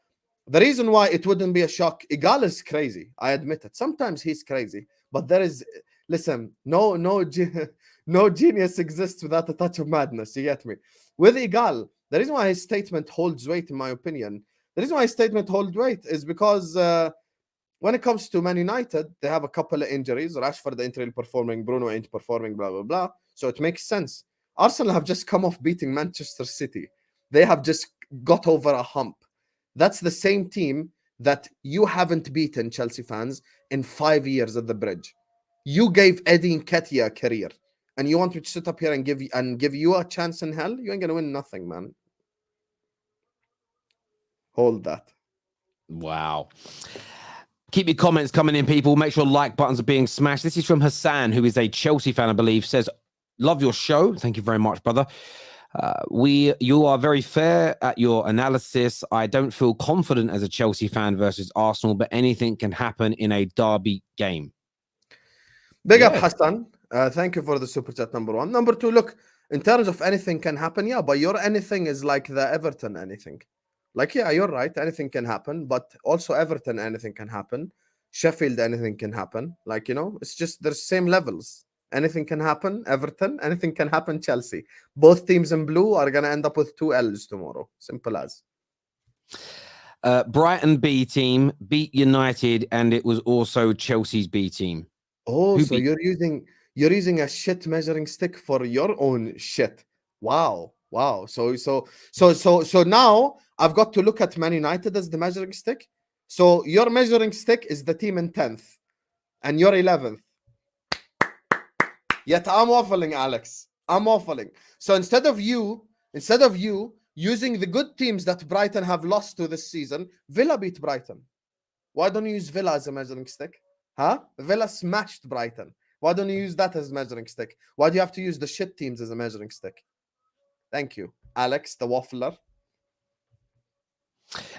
the reason why it wouldn't be a shock, Egal is crazy. I admit it. Sometimes he's crazy, but there is, listen, no genius exists without a touch of madness. You get me? With Egal, the reason why his statement holds weight, in my opinion, the reason why his statement holds weight is because when it comes to Man United, they have a couple of injuries. Rashford ain't performing, Bruno ain't performing, blah, blah, blah. So it makes sense. Arsenal have just come off beating Manchester City. They have just got over a hump. That's the same team that you haven't beaten, Chelsea fans, in 5 years at the bridge. You gave Eddie Nketiah a career, and you want me to sit up here and give you a chance in hell? You ain't gonna win nothing, man. Hold that.
Wow. Keep your comments coming in, people. Make sure like buttons are being smashed. This is from Hassan, who is a Chelsea fan, I believe, says, love your show. Thank you very much, brother. You are very fair at your analysis. I don't feel confident as a Chelsea fan versus Arsenal, but anything can happen in a derby game.
Big up, Hassan. Thank you for the super chat, number one. Number two, look, in terms of anything can happen, yeah, but your anything is like the Everton anything. Like, yeah, you're right. Anything can happen, but also Everton, anything can happen. Sheffield, anything can happen. Like, you know, it's just there's same levels. Anything can happen, Everton. Anything can happen, Chelsea. Both teams in blue are going to end up with 2 L's tomorrow. Simple as.
Brighton B team beat United, and it was also Chelsea's B team.
Oh, so you're using a shit measuring stick for your own shit. Wow. So now I've got to look at Man United as the measuring stick. So your measuring stick is the team in 10th, and you're 11th. Yet I'm waffling, Alex. I'm waffling. So instead of you using the good teams that Brighton have lost to this season, Villa beat Brighton. Why don't you use Villa as a measuring stick? Huh? Villa smashed Brighton. Why don't you use that as a measuring stick? Why do you have to use the shit teams as a measuring stick? Thank you, Alex, the waffler.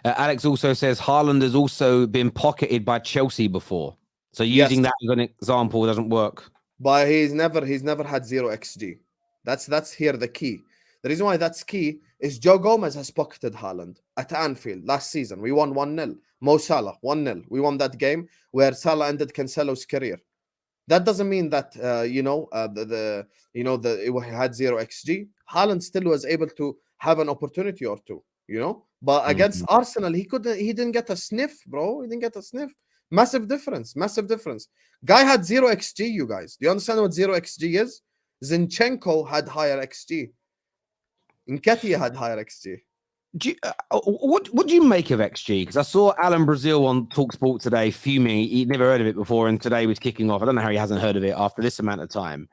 Alex also says Haaland has also been pocketed by Chelsea before. So using that as an example doesn't work.
But he's never had 0 XG. That's here the key. The reason why that's key is Joe Gomez has pocketed Haaland at Anfield last season. We won 1-0. Mo Salah 1-0. We won that game where Salah ended Cancelo's career. That doesn't mean that it had 0 XG. Haaland still was able to have an opportunity or two, you know. But against Arsenal, he didn't get a sniff, bro. He didn't get a sniff. Massive difference. Guy had 0 XG, you guys. Do you understand what 0 XG is? Zinchenko had higher XG. Nketiah had higher XG.
What do you make of XG? Because I saw Alan Brazil on TalkSport today fuming. He'd never heard of it before, and today was kicking off. I don't know how he hasn't heard of it after this amount of time.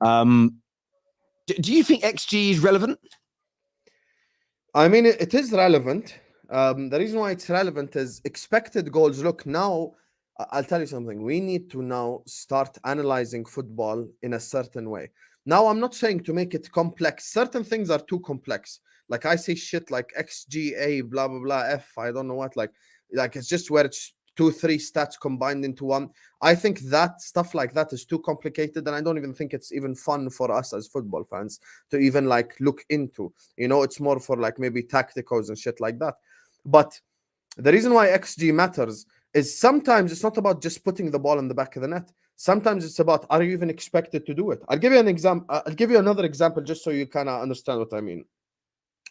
Do you think XG is relevant?
I mean, it is relevant. The reason why it's relevant is expected goals. Look, now, I'll tell you something. We need to now start analyzing football in a certain way. Now, I'm not saying to make it complex. Certain things are too complex. Like I say shit like XGA, blah, blah, blah, F, I don't know what. Like it's just where it's 2-3 stats combined into one. I think that stuff like that is too complicated, and I don't even think it's even fun for us as football fans to even like look into. You know, it's more for like maybe tacticals and shit like that. But the reason why XG matters is sometimes it's not about just putting the ball in the back of the net. Sometimes it's about, are you even expected to do it? I'll give you an example. I'll give you another example just so you kind of understand what I mean.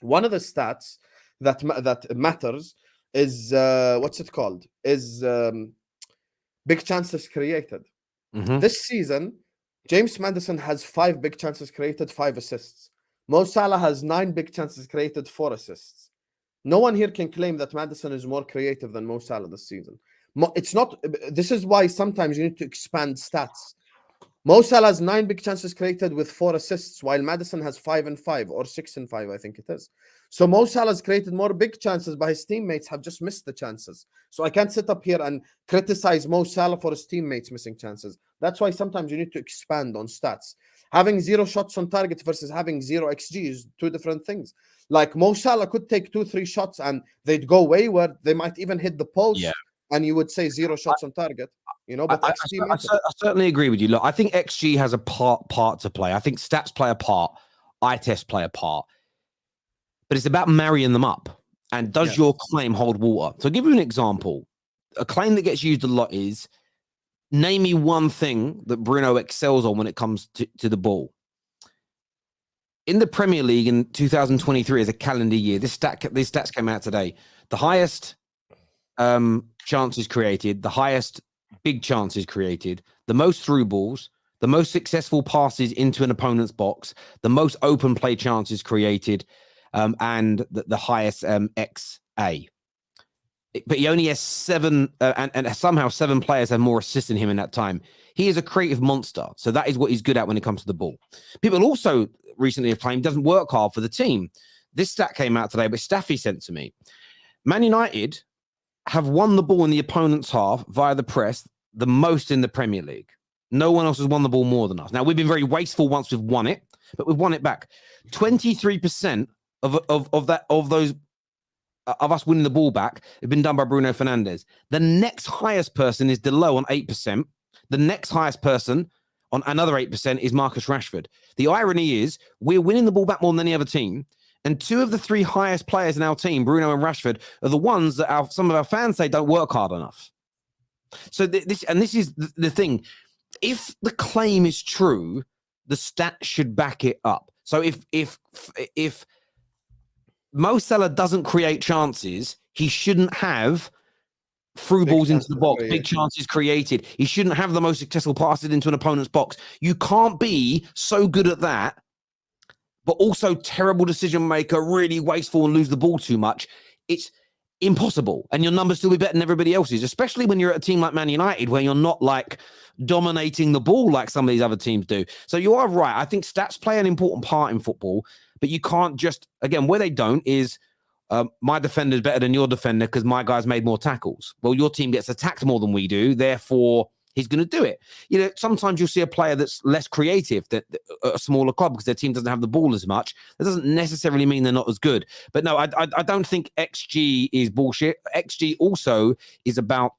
One of the stats that matters is what's it called? Is big chances created. This season, James Maddison has 5 big chances created, 5 assists. Mo Salah has 9 big chances created, 4 assists. No one here can claim that Maddison is more creative than Mo Salah this season. It's not. This is why sometimes you need to expand stats. Mo Salah has 9 big chances created with 4 assists, while Maddison has 5 and 5 or 6 and 5, I think it is. So Mo Salah's created more big chances, but his teammates have just missed the chances. So I can't sit up here and criticize Mo Salah for his teammates missing chances. That's why sometimes you need to expand on stats. Having 0 shots on target versus having 0 XG is 2 different things. Like Mo Salah could take 2-3 shots and they'd go wayward. They might even hit the post, and you would say 0 shots on target. You know, but
I certainly agree with you. Look, I think XG has a part to play. I think stats play a part. Eye tests play a part. But it's about marrying them up. And does your claim hold water? So I'll give you an example. A claim that gets used a lot is, name me one thing that Bruno excels on when it comes to the ball. In the Premier League in 2023 as a calendar year, these stats came out today. The highest chances created, the highest big chances created, the most through balls, the most successful passes into an opponent's box, the most open play chances created, and the highest XA. But he only has 7, and somehow 7 players have more assists than him in that time. He is a creative monster, so that is what he's good at when it comes to the ball. People also recently have claimed he doesn't work hard for the team. This stat came out today, but Staffy sent to me. Man United have won the ball in the opponent's half via the press the most in the Premier League. No one else has won the ball more than us. Now, we've been very wasteful once we've won it, but we've won it back. 23% of us winning the ball back have been done by Bruno Fernandes. The next highest person is Delo on 8%. The next highest person on another 8% is Marcus Rashford. The irony is we're winning the ball back more than any other team. And 2 of the 3 highest players in our team, Bruno and Rashford, are the ones that some of our fans say don't work hard enough. So this is the thing. If the claim is true, the stat should back it up. So if Mo Salah doesn't create chances, he shouldn't have through balls into the box, big chances created. He shouldn't have the most successful passes into an opponent's box. You can't be so good at that, but also terrible decision maker, really wasteful and lose the ball too much. It's impossible. And your numbers still be better than everybody else's, especially when you're at a team like Man United, where you're not like dominating the ball like some of these other teams do. So you are right. I think stats play an important part in football, but you can't just, again, where they don't is my defender's better than your defender because my guy's made more tackles. Well, your team gets attacked more than we do. Therefore, he's going to do it. You know, sometimes you'll see a player that's less creative at a smaller club because their team doesn't have the ball as much. That doesn't necessarily mean they're not as good. But no, I don't think XG is bullshit. XG also is about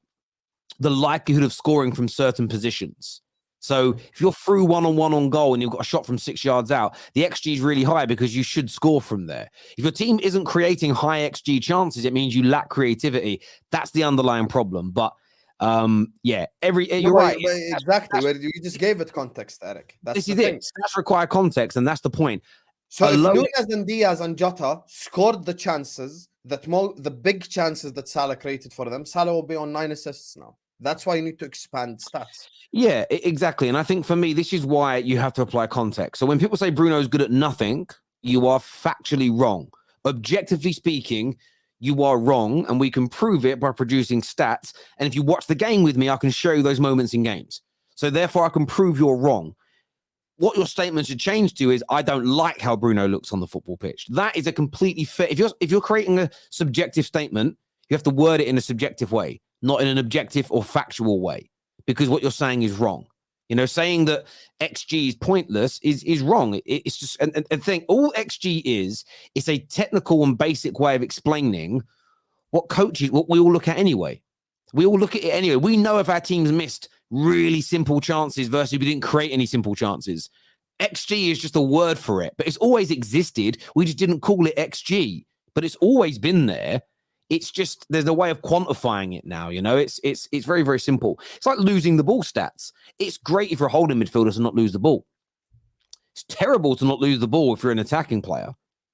the likelihood of scoring from certain positions. So if you're through 1-on-1 on goal and you've got a shot from 6 yards out, the XG is really high because you should score from there. If your team isn't creating high XG chances, it means you lack creativity. That's the underlying problem. But you're right.
Exactly. You just gave it context, Eric.
This is it. Stats require context, and that's the point.
So if Nunez and Diaz and Jota scored the chances the big chances that Salah created for them, Salah will be on 9 assists now. That's why you need to expand stats.
Yeah, exactly. And I think for me, this is why you have to apply context. So when people say Bruno's good at nothing, you are factually wrong. Objectively speaking, you are wrong, and we can prove it by producing stats. And if you watch the game with me, I can show you those moments in games. So therefore, I can prove you're wrong. What your statement should change to is, I don't like how Bruno looks on the football pitch. That is a completely fair. If you're creating a subjective statement, you have to word it in a subjective way, not in an objective or factual way, because what you're saying is wrong. You know, saying that XG is pointless is wrong. It's just and thing. All XG is, it's a technical and basic way of explaining what we all look at anyway. We all look at it anyway. We know if our team's missed really simple chances versus we didn't create any simple chances. XG is just a word for it, but it's always existed. We just didn't call it XG, but it's always been there. It's just there's a way of quantifying it now. You know, it's very, very simple. It's like losing the ball stats. It's great if you're a holding midfielder to not lose the ball. It's terrible to not lose the ball if you're an attacking player,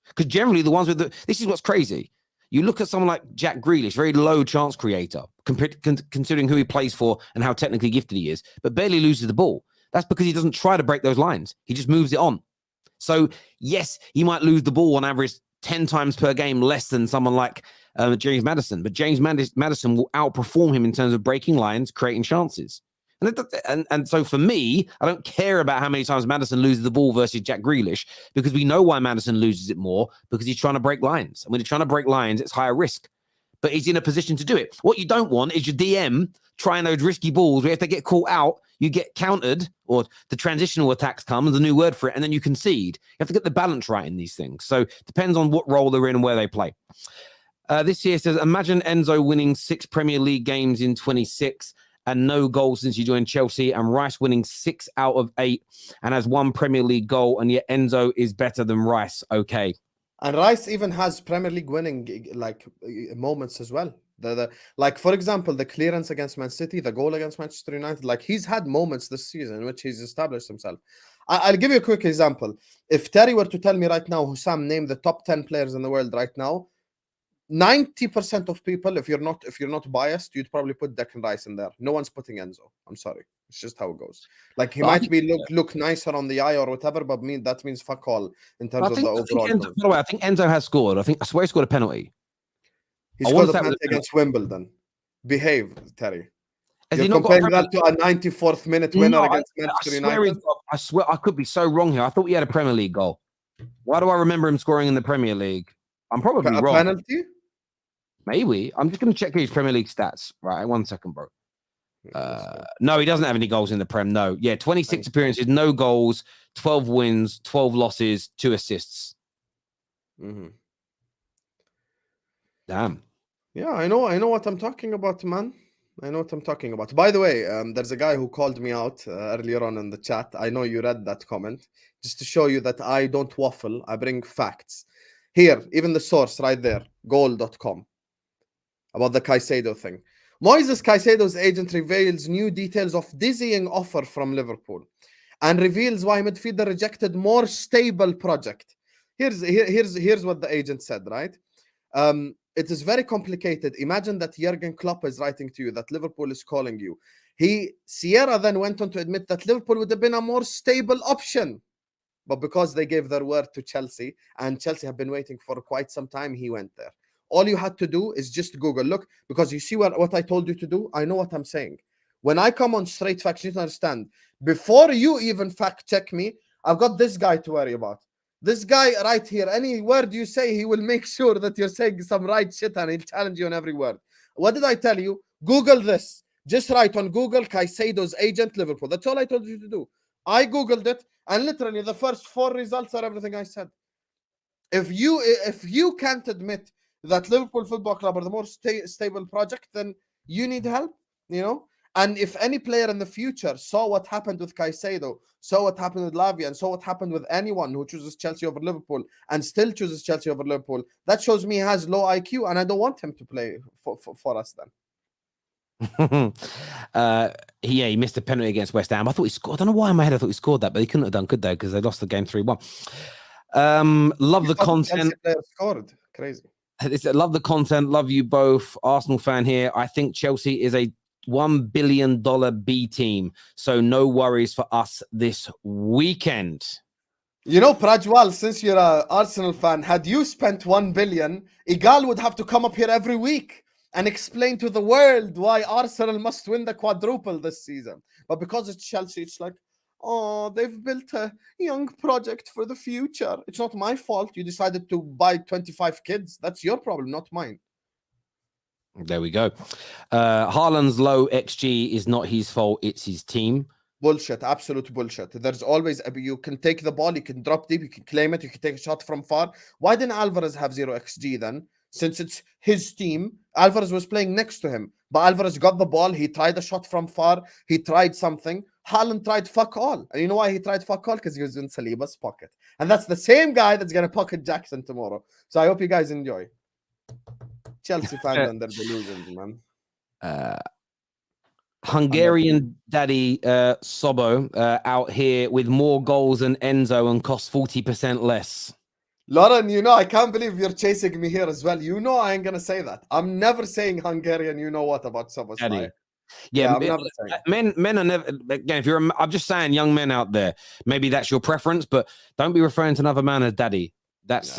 because generally the ones with this is what's crazy. You look at someone like Jack Grealish, very low chance creator, considering who he plays for and how technically gifted he is, but barely loses the ball. That's because he doesn't try to break those lines. He just moves it on. So yes, he might lose the ball on average 10 times per game less than someone like James Maddison. But James Maddison will outperform him in terms of breaking lines, creating chances. And so for me, I don't care about how many times Maddison loses the ball versus Jack Grealish, because we know why Maddison loses it more, because he's trying to break lines. And when he's trying to break lines, it's higher risk. But he's in a position to do it. What you don't want is your DM trying those risky balls where if they get caught out, you get countered, or the transitional attacks come, the new word for it, and then you concede. You have to get the balance right in these things. So it depends on what role they're in and where they play. This here says, imagine Enzo winning 6 Premier League games in 26 and no goals since he joined Chelsea, and Rice winning 6 out of 8 and has 1 Premier League goal, and yet Enzo is better than Rice. Okay.
And Rice even has Premier League winning like moments as well. Like, for example, the clearance against Man City, the goal against Manchester United, like he's had moments this season in which he's established himself. I'll give you a quick example. If Terry were to tell me right now, Husam, name the top 10 players in the world right now, 90% of people, if you're not biased, you'd probably put Declan Rice in there. No one's putting Enzo. I'm sorry. It's just how it goes. Like he might look nicer on the eye or whatever, but that means fuck all in terms of the overall.
By the way, I think Enzo has scored. I swear he scored a penalty.
He scored a penalty against Wimbledon. Behave, Terry. You're comparing that to a 94th minute winner against Manchester United.
I swear I could be so wrong here. I thought he had a Premier League goal. Why do I remember him scoring in the Premier League? I'm probably wrong.
A penalty?
Maybe. I'm just going to check his Premier League stats. Right, 1 second, bro. No, he doesn't have any goals in the Prem. No. Yeah, 26 appearances, no goals, 12 wins, 12 losses, 2 assists.
Mm-hmm.
Damn.
Yeah, I know what I'm talking about, man. I know what I'm talking about. By the way, there's a guy who called me out earlier on in the chat. I know you read that comment. Just to show you that I don't waffle. I bring facts. Here, even the source right there, goal.com, about the Caicedo thing. Moises Caicedo's agent reveals new details of dizzying offer from Liverpool and reveals why midfielder rejected more stable project. Here's what the agent said, right? It is very complicated. Imagine that Jurgen Klopp is writing to you, that Liverpool is calling you. Sierra then went on to admit that Liverpool would have been a more stable option. But because they gave their word to Chelsea, and Chelsea have been waiting for quite some time, he went there. All you had to do is just Google. Look, because you see what I told you to do? I know what I'm saying. When I come on straight facts, you need to understand. Before you even fact check me, I've got this guy to worry about. This guy right here, any word you say, he will make sure that you're saying some right shit and he'll challenge you on every word. What did I tell you? Google this. Just write on Google, Caicedo's agent, Liverpool. That's all I told you to do. I Googled it, and literally the first 4 results are everything I said. If you can't admit that Liverpool Football Club are the more stable project, then you need help, you know? And if any player in the future saw what happened with Caicedo, saw what happened with Lavia, and saw what happened with anyone who chooses Chelsea over Liverpool and still chooses Chelsea over Liverpool, that shows me he has low IQ, and I don't want him to play for us then.
He missed a penalty against West Ham. I thought he scored. I don't know why in my head I thought he scored that, but he couldn't have done, could they? Because they lost the game 3-1. Love the content.
Scored. Crazy.
Love the content. Love you both. Arsenal fan here. I think Chelsea is a $1 billion B team, so no worries for us this weekend.
You know, Prajwal, since you're an Arsenal fan, had you spent $1 billion, Egal would have to come up here every week and explain to the world why Arsenal must win the quadruple this season. But because it's Chelsea, it's like, oh, they've built a young project for the future. It's not my fault you decided to buy 25 kids. That's your problem, not mine.
There we go. Haaland's low XG is not his fault. It's his team.
Bullshit. Absolute bullshit. There's always, you can take the ball, you can drop deep, you can claim it, you can take a shot from far. Why didn't Alvarez have 0 XG then? Since it's his team, Alvarez was playing next to him. But Alvarez got the ball, he tried a shot from far, he tried something. Haaland tried fuck all. And you know why he tried fuck all? Because he was in Saliba's pocket. And that's the same guy that's going to pocket Jackson tomorrow. So I hope you guys enjoy. Chelsea fans and their delusions, man.
Hungarian daddy Sobo out here with more goals than Enzo and costs 40% less.
Lauren, you know, I can't believe you're chasing me here as well. You know I ain't going to say that. I'm never saying Hungarian, you know what, about Sobo's life.
Yeah,
I'm never saying.
Men are never, again, if you're, I'm just saying, young men out there, maybe that's your preference, but don't be referring to another man as daddy. That's,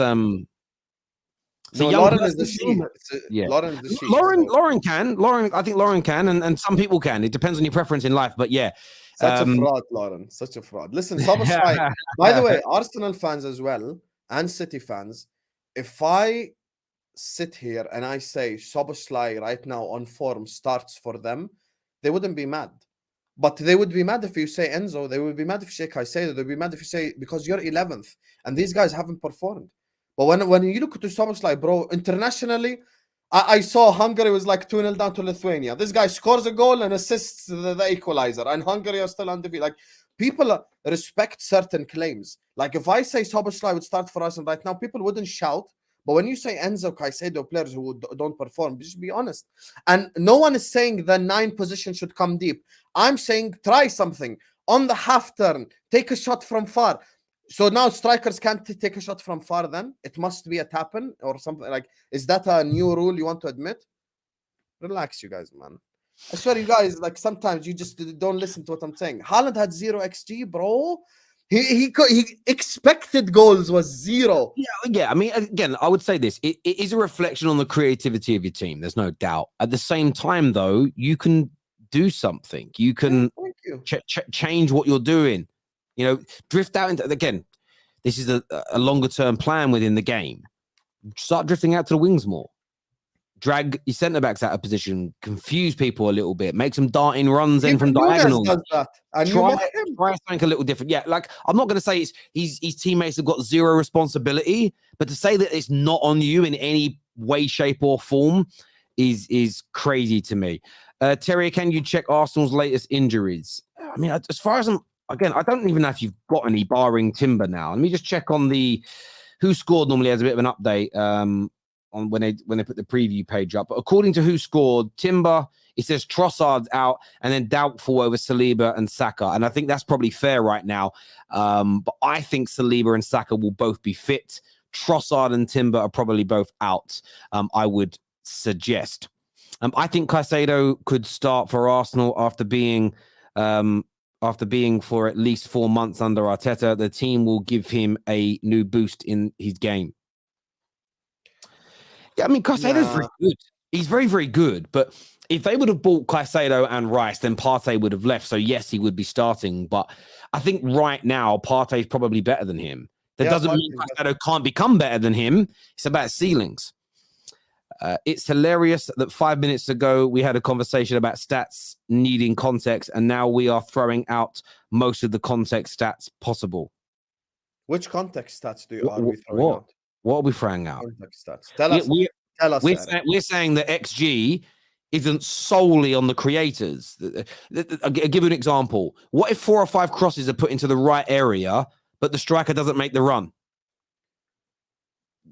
It's a
No,
young
Lauren is
person
the
thing,
she.
but
It's a,
yeah.
Lauren is the she.
Lauren,
So
Lauren can. Lauren, I think Lauren can, and some people can. It depends on your preference in life. But yeah.
such a fraud, Lauren. Such a fraud. Listen, Soboslai. By the way, Arsenal fans as well and City fans. If I sit here and I say Soboslai right now on form starts for them, they wouldn't be mad. But they would be mad if you say Enzo. They would be mad if you say Caicedo. They'd be mad if you say because you're 11th and these guys haven't performed. But when you look at the Soboslai, bro, internationally, I saw Hungary was like 2-0 down to Lithuania. This guy scores a goal and assists the equalizer, and Hungary are still undefeated. Like, people respect certain claims. Like, if I say Soboslai would start for us right now, people wouldn't shout. But when you say Enzo, Caicedo, players who don't perform, just be honest. And no one is saying the 9 position should come deep. I'm saying try something. On the half turn, take a shot from far. So now strikers can't take a shot from far then? It must be a tap-in or something like... Is that a new rule you want to admit? Relax, you guys, man. I swear, you guys, like, sometimes you just don't listen to what I'm saying. Haaland had 0 XG, bro. He expected goals was 0.
Yeah. I mean, again, I would say this. It is a reflection on the creativity of your team. There's no doubt. At the same time, though, you can do something. You can change what you're doing. You know, drift out into... Again, this is a longer-term plan within the game. Start drifting out to the wings more. Drag your centre-backs out of position. Confuse people a little bit. Make some darting runs in from diagonals.
Does that. And
try something a little different. Yeah, like, I'm not going to say his teammates have got 0 responsibility, but to say that it's not on you in any way, shape, or form is crazy to me. Terry, can you check Arsenal's latest injuries? I mean, as far as I don't even know if you've got any, barring Timber now. Let me just check on the Who Scored. Normally has a bit of an update on when they put the preview page up. But according to Who Scored, Timber, it says Trossard's out and then doubtful over Saliba and Saka. And I think that's probably fair right now. But I think Saliba and Saka will both be fit. Trossard and Timber are probably both out, I would suggest. I think Caicedo could start for Arsenal after being for at least 4 months under Arteta. The team will give him a new boost in his game. Yeah, I mean, Caicedo's very good. He's very, very good. But if they would have bought Caicedo and Rice, then Partey would have left. So, yes, he would be starting. But I think right now, Partey's probably better than him. That doesn't mean Caicedo can't become better than him. It's about ceilings. It's hilarious that 5 minutes ago we had a conversation about stats needing context, and now we are throwing out most of the context stats possible.
Which context stats are we throwing out?
What are we throwing out?
Context stats. Tell us.
We're saying that XG isn't solely on the creators. I'll give you an example. What if 4 or 5 crosses are put into the right area, but the striker doesn't make the run?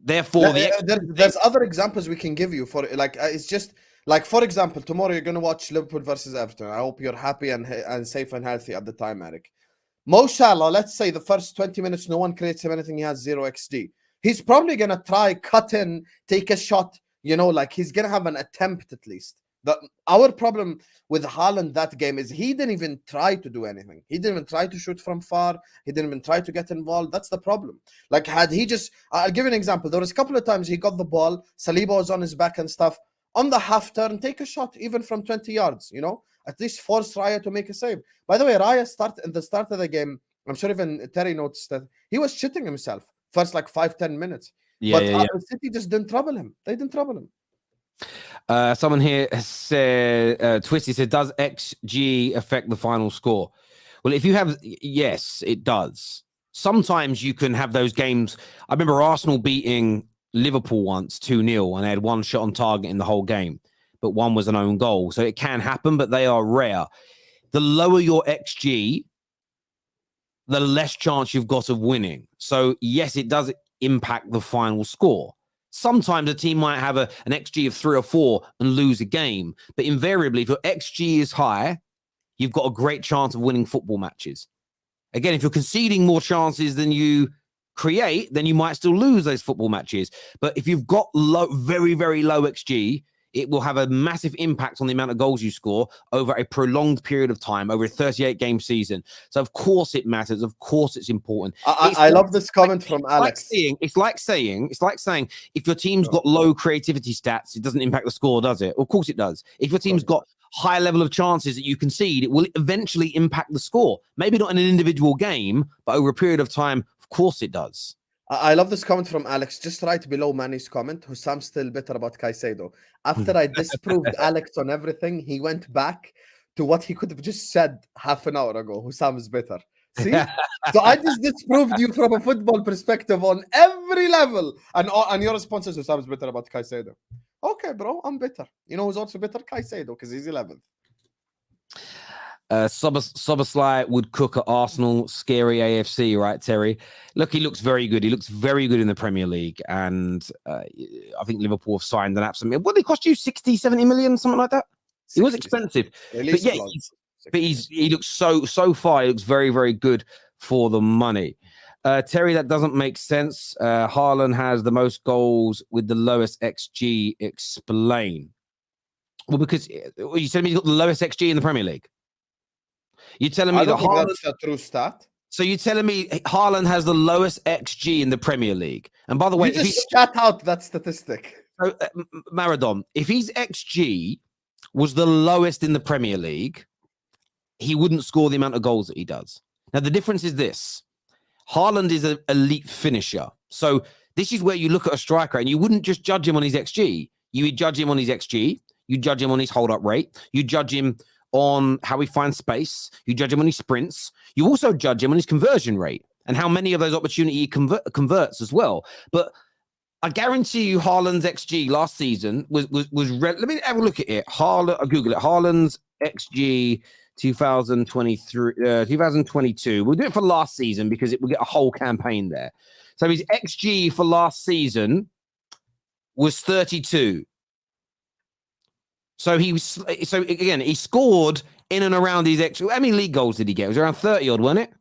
Therefore,
there's other examples we can give you for like it's just like, for example, tomorrow you're gonna watch Liverpool versus Everton. I hope you're happy and safe and healthy at the time, Eric. Mo Salah, let's say the first 20 minutes, no one creates him anything. He has 0 XG. He's probably gonna try cut in, take a shot. You know, like he's gonna have an attempt at least. Our problem with Haaland that game is he didn't even try to do anything. He didn't even try to shoot from far. He didn't even try to get involved. That's the problem. Like, had he just... I'll give you an example. There was a couple of times he got the ball. Saliba was on his back and stuff. On the half turn, take a shot, even from 20 yards, you know? At least force Raya to make a save. By the way, Raya in the start of the game, I'm sure even Terry noticed that he was shitting himself first like 5-10 minutes. But City just didn't trouble him. They didn't trouble him.
Someone here said, Twisty said, does XG affect the final score? Well, if you have, yes, it does. Sometimes you can have those games. I remember Arsenal beating Liverpool once 2-0, and they had 1 shot on target in the whole game, but 1 was an own goal. So it can happen, but they are rare. The lower your XG, the less chance you've got of winning. So yes, it does impact the final score. Sometimes a team might have an XG of 3 or 4 and lose a game. But invariably, if your XG is high, you've got a great chance of winning football matches. Again, if you're conceding more chances than you create, then you might still lose those football matches. But if you've got low, very, very low XG, it will have a massive impact on the amount of goals you score over a prolonged period of time, over a 38-game season. So, of course, it matters. Of course, it's important.
I love this comment from Alex.
It's like saying, if your team's got low creativity stats, it doesn't impact the score, does it? Of course it does. If your team's got high level of chances that you concede, it will eventually impact the score. Maybe not in an individual game, but over a period of time, of course it does.
I love this comment from Alex. Just right below Manny's comment, Husam's still bitter about Caicedo. After I disproved Alex on everything, he went back to what he could have just said half an hour ago. Husam is bitter. See? So I just disproved you from a football perspective on every level. And your response is Husam is bitter about Caicedo. Okay, bro, I'm bitter. You know who's also bitter? Caicedo, because he's 11th.
Soboslai would cook at Arsenal. Scary AFC, right, Terry? Look, he looks very good. He looks very good in the Premier League. And I think Liverpool have signed an absolute... What did it cost you? 60, 70 million, something like that? It was expensive. But yeah, he looks so far, he looks very, very good for the money. Terry, that doesn't make sense. Haaland has the most goals with the lowest XG. Explain. Well, because you said he's got the lowest XG in the Premier League. You're telling me that
that's a true stat.
So you're telling me Haaland has the lowest XG in the Premier League? And by the way,
you just shat out that statistic.
Maradon, if his XG was the lowest in the Premier League, he wouldn't score the amount of goals that he does. Now, the difference is this. Haaland is an elite finisher. So this is where you look at a striker and you wouldn't just judge him on his XG. You would judge him on his XG. You judge him on his hold-up rate. You judge him on how he finds space. You judge him on his sprints. You also judge him on his conversion rate and how many of those opportunities he converts as well. But I guarantee you Haaland's XG last season was let me have a look at it. Google it. Haaland's XG 2022. We'll do it for last season because we'll get a whole campaign there. So his XG for last season was 32. So he scored in and around his XG. How many league goals did he get? It was around 30 odd, wasn't it?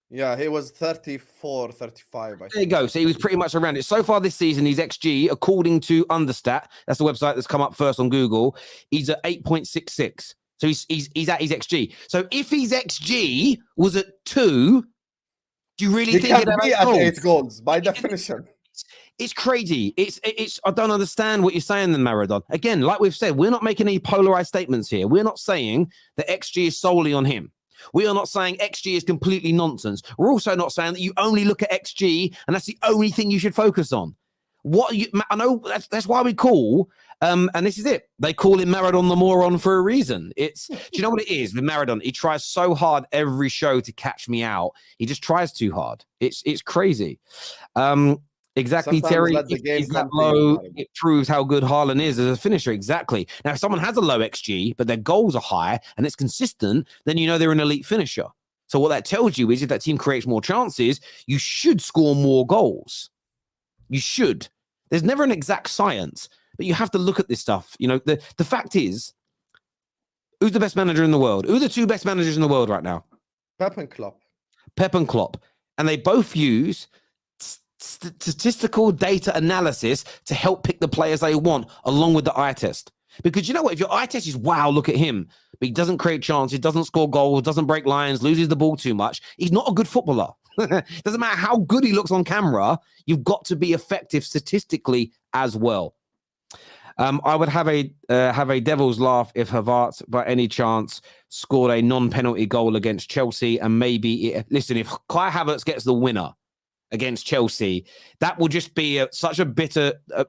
Yeah, he was 34, 35.
There you go. So he was pretty much around it. So far this season, his XG, according to Understat, that's the website that's come up first on Google, he's at 8.66. So he's at his XG. So if his XG was at 2, do you really think
he'd be at 8 goals by definition?
It's crazy. It's. I don't understand what you're saying, then, Maradon. Again, like we've said, we're not making any polarized statements here. We're not saying that XG is solely on him. We are not saying XG is completely nonsense. We're also not saying that you only look at XG and that's the only thing you should focus on. I know that's why we call, and this is it. They call him Maradon the moron for a reason. Do you know what it is with Maradon? He tries so hard every show to catch me out. He just tries too hard. It's crazy. Exactly, Terry. If that low, it proves how good Haaland is as a finisher. Exactly. Now, if someone has a low XG, but their goals are high and it's consistent, then you know they're an elite finisher. So what that tells you is if that team creates more chances, you should score more goals. You should. There's never an exact science, but you have to look at this stuff. You know, the fact is, who's the best manager in the world? Who are the two best managers in the world right now?
Pep and Klopp.
Pep and Klopp. And they both use statistical data analysis to help pick the players they want along with the eye test. Because you know what? If your eye test is, wow, look at him, but he doesn't create chances, doesn't score goals, doesn't break lines, loses the ball too much, he's not a good footballer. Doesn't matter how good he looks on camera, you've got to be effective statistically as well. I would have a devil's laugh if Havertz, by any chance, scored a non-penalty goal against Chelsea, and maybe listen, if Kai Havertz gets the winner against Chelsea, that will just be such a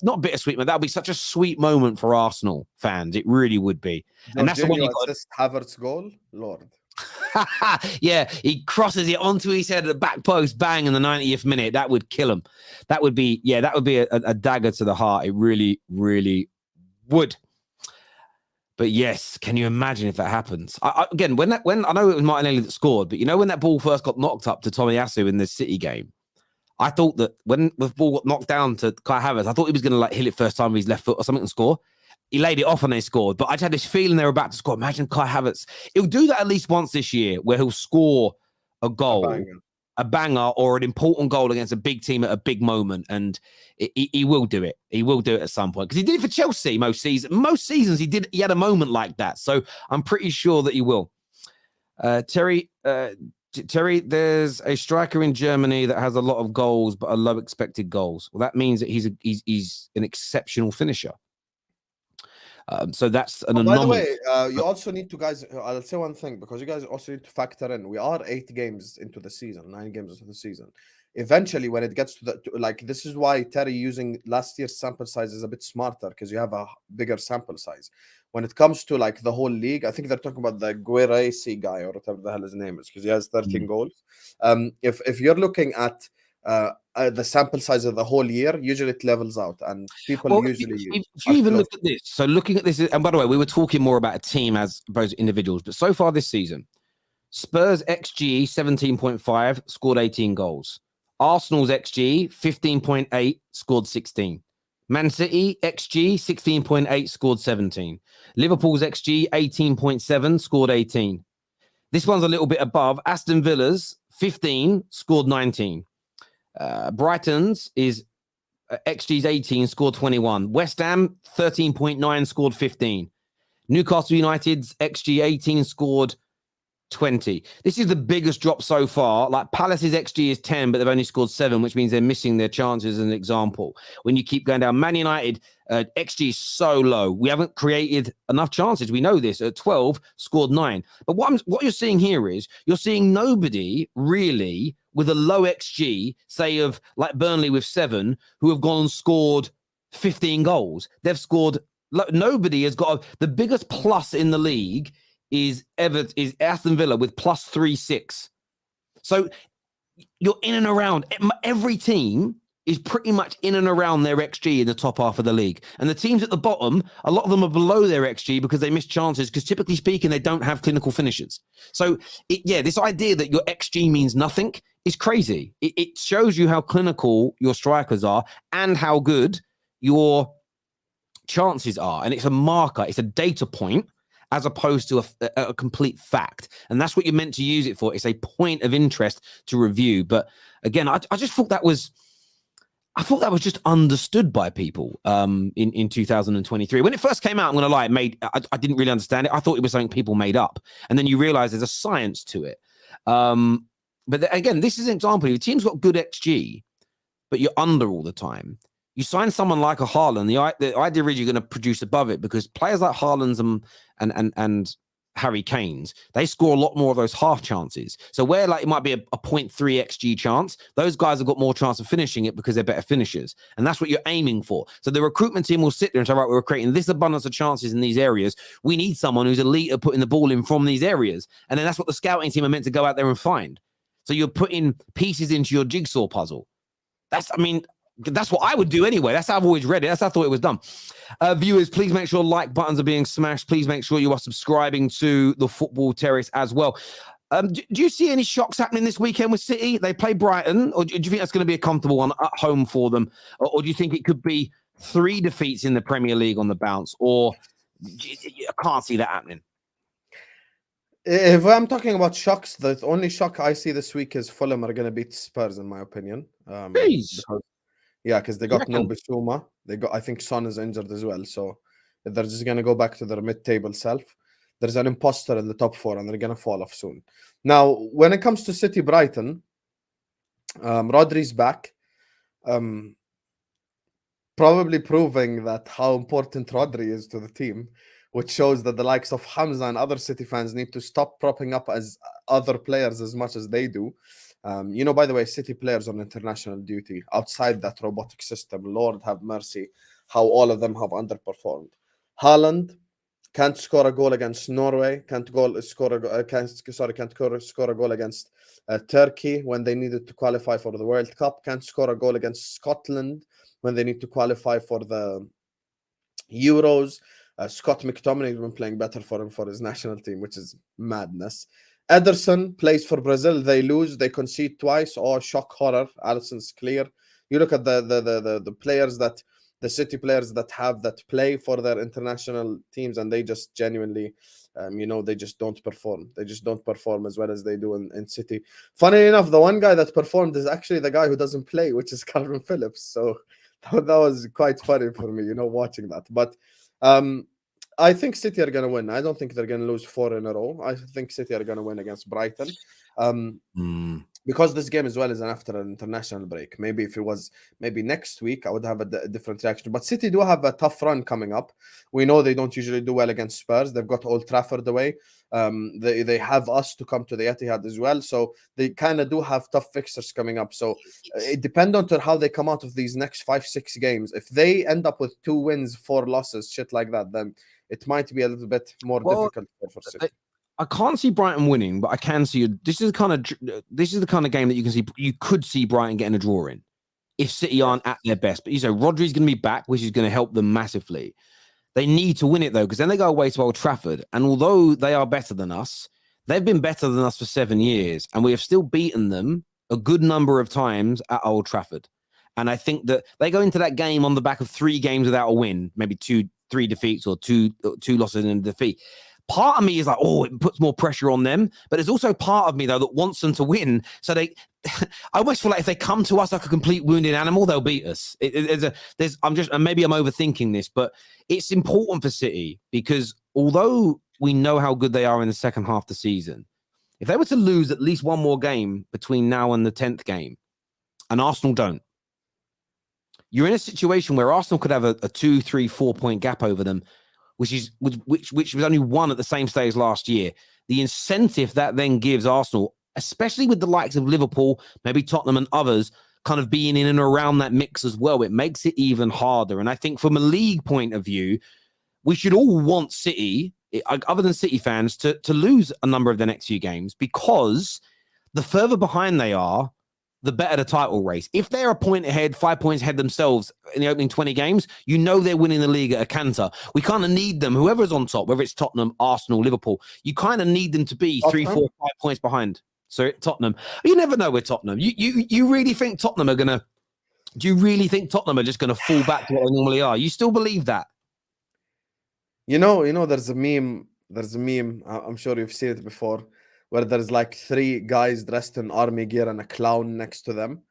not bittersweet, but that would be such a sweet moment for Arsenal fans. It really would be. And that's the one you got.
This Havertz goal, Lord.
Yeah, he crosses it onto his head at the back post, bang, in the 90th minute. That would kill him. That would be a dagger to the heart. It really, really would. But yes, can you imagine if that happens? Again, when I know it was Martinelli that scored, but you know when that ball first got knocked up to Tomiyasu in the City game, I thought that when the ball got knocked down to Kai Havertz, I thought he was going to hit it first time with his left foot or something and score. He laid it off and they scored. But I just had this feeling they were about to score. Imagine Kai Havertz. He'll do that at least once this year where he'll score a goal a banger or an important goal against a big team at a big moment, and he will do it. He will do it at some point because he did it for Chelsea most seasons. Most seasons he had a moment like that, so I'm pretty sure that he will. Terry, there's a striker in Germany that has a lot of goals but a low expected goals. Well, that means that he's an exceptional finisher. So that's an anomaly.
By the way, you also need to, guys, I'll say one thing, because you guys also need to factor in, we are 8 games into the season, 9 games into the season. Eventually, when it gets to like, this is why Terry using last year's sample size is a bit smarter, because you have a bigger sample size. When it comes to like the whole league, I think they're talking about the Guerresi guy or whatever the hell his name is, because he has 13 goals. If you're looking at the sample size of the whole year, usually it levels out, and people usually
if you even look at this, so looking at this, and by the way, we were talking more about a team as opposed to individuals, but so far this season, Spurs XG 17.5 scored 18 goals. Arsenal's XG 15.8 scored 16. Man City XG 16.8 scored 17. Liverpool's XG 18.7 scored 18. This one's a little bit above. Aston Villa's 15 scored 19. Brighton's is XG's 18 scored 21. West Ham 13.9 scored 15. Newcastle United's XG 18 scored 20. This is the biggest drop so far. Like Palace's XG is 10, but they've only scored 7, which means they're missing their chances. As an example, when you keep going down, Man United XG is so low. We haven't created enough chances. We know this. At 12, scored 9. But what you're seeing here is you're seeing nobody really with a low XG, say of like Burnley with 7, who have gone and scored 15 goals. They've scored. Nobody has got the biggest plus in the league. Is Aston Villa with plus 3.6. So you're in and around. Every team is pretty much in and around their XG in the top half of the league. And the teams at the bottom, a lot of them are below their XG because they miss chances, because typically speaking, they don't have clinical finishers. So this idea that your XG means nothing is crazy. It shows you how clinical your strikers are and how good your chances are. And it's a marker. It's a data point, as opposed to a complete fact. And that's what you're meant to use it for. It's a point of interest to review. But again, I just thought that was just understood by people in 2023. When it first came out, I'm going to lie, I didn't really understand it. I thought it was something people made up. And then you realize there's a science to it. But again, this is an example. Your team's got good XG, but you're under all the time. You sign someone like a Haaland, the idea is you're going to produce above it, because players like Haaland's and Harry Kane's, they score a lot more of those half chances. So where like it might be a 0.3 XG chance, those guys have got more chance of finishing it because they're better finishers. And that's what you're aiming for. So the recruitment team will sit there and say, right, we're creating this abundance of chances in these areas. We need someone who's elite at putting the ball in from these areas. And then that's what the scouting team are meant to go out there and find. So you're putting pieces into your jigsaw puzzle. That's what I would do anyway. That's how I've always read it. That's how I thought it was done. Viewers, please make sure like buttons are being smashed. Please make sure you are subscribing to the Football Terrace as well. Do you see any shocks happening this weekend with City? They play Brighton, or do you think that's going to be a comfortable one at home for them? Or do you think it could be 3 defeats in the Premier League on the bounce? Or I can't see that happening.
If I'm talking about shocks, the only shock I see this week is Fulham are going to beat Spurs, in my opinion. Because they got no Bissouma. I think Son is injured as well. So they're just going to go back to their mid-table self. There's an imposter in the top 4, and they're going to fall off soon. Now, when it comes to City Brighton, Rodri's back. Probably proving that how important Rodri is to the team, which shows that the likes of Hamza and other City fans need to stop propping up as other players as much as they do. By the way, City players on international duty outside that robotic system, Lord have mercy, how all of them have underperformed. Haaland can't score a goal against Norway, can't score a goal against Turkey when they needed to qualify for the World Cup, can't score a goal against Scotland when they need to qualify for the Euros. Scott McTominay has been playing better for him for his national team, which is madness. Ederson plays for Brazil. They lose. They concede twice. Oh, shock horror. Alisson's clear. You look at the players that the City players that play for their international teams, and they just genuinely, they just don't perform. They just don't perform as well as they do in City. Funny enough, the one guy that performed is actually the guy who doesn't play, which is Calvin Phillips. So that was quite funny for me, watching that. But I think City are going to win. I don't think they're going to lose 4 in a row. I think City are going to win against Brighton. Because this game as well is after an international break. Maybe if it was next week, I would have a different reaction. But City do have a tough run coming up. We know they don't usually do well against Spurs. They've got Old Trafford away. They have us to come to the Etihad as well. So they kind of do have tough fixtures coming up. So it depends on how they come out of these next 5-6 games. If they end up with 2 wins, 4 losses, shit like that, then it might be a little bit more difficult for City.
I can't see Brighton winning, but I can see this is the kind of game that you could see Brighton getting a draw in if City aren't at their best. But Rodri's going to be back, which is going to help them massively. They need to win it though, because then they go away to Old Trafford, and although they are better than us, they've been better than us for 7 years, and we have still beaten them a good number of times at Old Trafford. And I think that they go into that game on the back of 3 games without a win, maybe 2-3 defeats or two losses and a defeat. Part of me is like, it puts more pressure on them. But there's also part of me, though, that wants them to win. So I almost feel like if they come to us like a complete wounded animal, they'll beat us. And maybe I'm overthinking this, but it's important for City because although we know how good they are in the second half of the season, if they were to lose at least one more game between now and the 10th game, and Arsenal don't, you're in a situation where Arsenal could have a 2, 3, 4 point gap over them, which was only 1 at the same stage last year. The incentive that then gives Arsenal, especially with the likes of Liverpool, maybe Tottenham and others, kind of being in and around that mix as well, it makes it even harder. And I think from a league point of view, we should all want City, other than City fans, to lose a number of the next few games, because the further behind they are, the better the title race. If they're a point ahead, 5 points ahead themselves in the opening 20 games, they're winning the league at a canter. We kind of need them, whoever's on top, whether it's Tottenham, Arsenal, Liverpool, you kind of need them to be 3, 4, 5 points behind. So Tottenham, you never know with Tottenham. You really think Tottenham are gonna? Do you really think Tottenham are just gonna fall back to what they normally are? You still believe that?
There's a meme. I'm sure you've seen it before, where there's like 3 guys dressed in army gear and a clown next to them.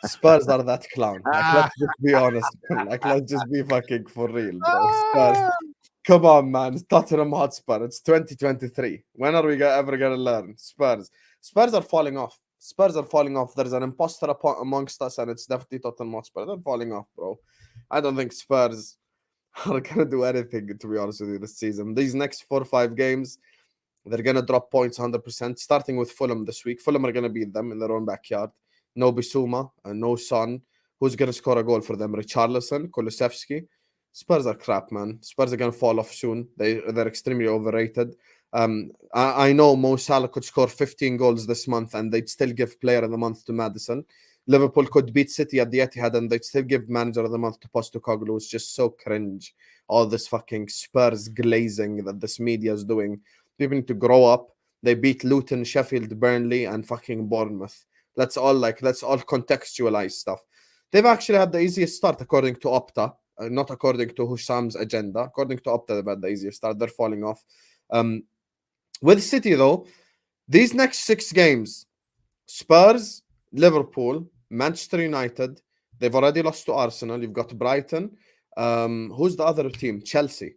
Spurs are that clown. Like, let's just be honest. Like, let's just be fucking for real, bro. Spurs. Come on, man. It's Tottenham Hotspur. It's 2023. When are we ever going to learn? Spurs are falling off. There's an imposter amongst us, and it's definitely Tottenham Hotspur. They're falling off, bro. I don't think Spurs are going to do anything, to be honest with you, this season. These next 4 or 5 games, they're going to drop points 100%, starting with Fulham this week. Fulham are going to beat them in their own backyard. No Bissouma, no Son. Who's going to score a goal for them? Richarlison, Kulusevski. Spurs are crap, man. Spurs are going to fall off soon. They're extremely overrated. I know Mo Salah could score 15 goals this month and they'd still give player of the month to Maddison. Liverpool could beat City at the Etihad and they'd still give manager of the month to Postecoglou. It's just so cringe. All this fucking Spurs glazing that this media is doing. People need to grow up. They beat Luton, Sheffield, Burnley, and fucking Bournemouth. Let's all contextualize stuff. They've actually had the easiest start according to Opta, not according to Husam's agenda. According to Opta, they've had the easiest start. They're falling off. With City, though, these next 6 games, Spurs, Liverpool, Manchester United, they've already lost to Arsenal. You've got Brighton. Who's the other team? Chelsea.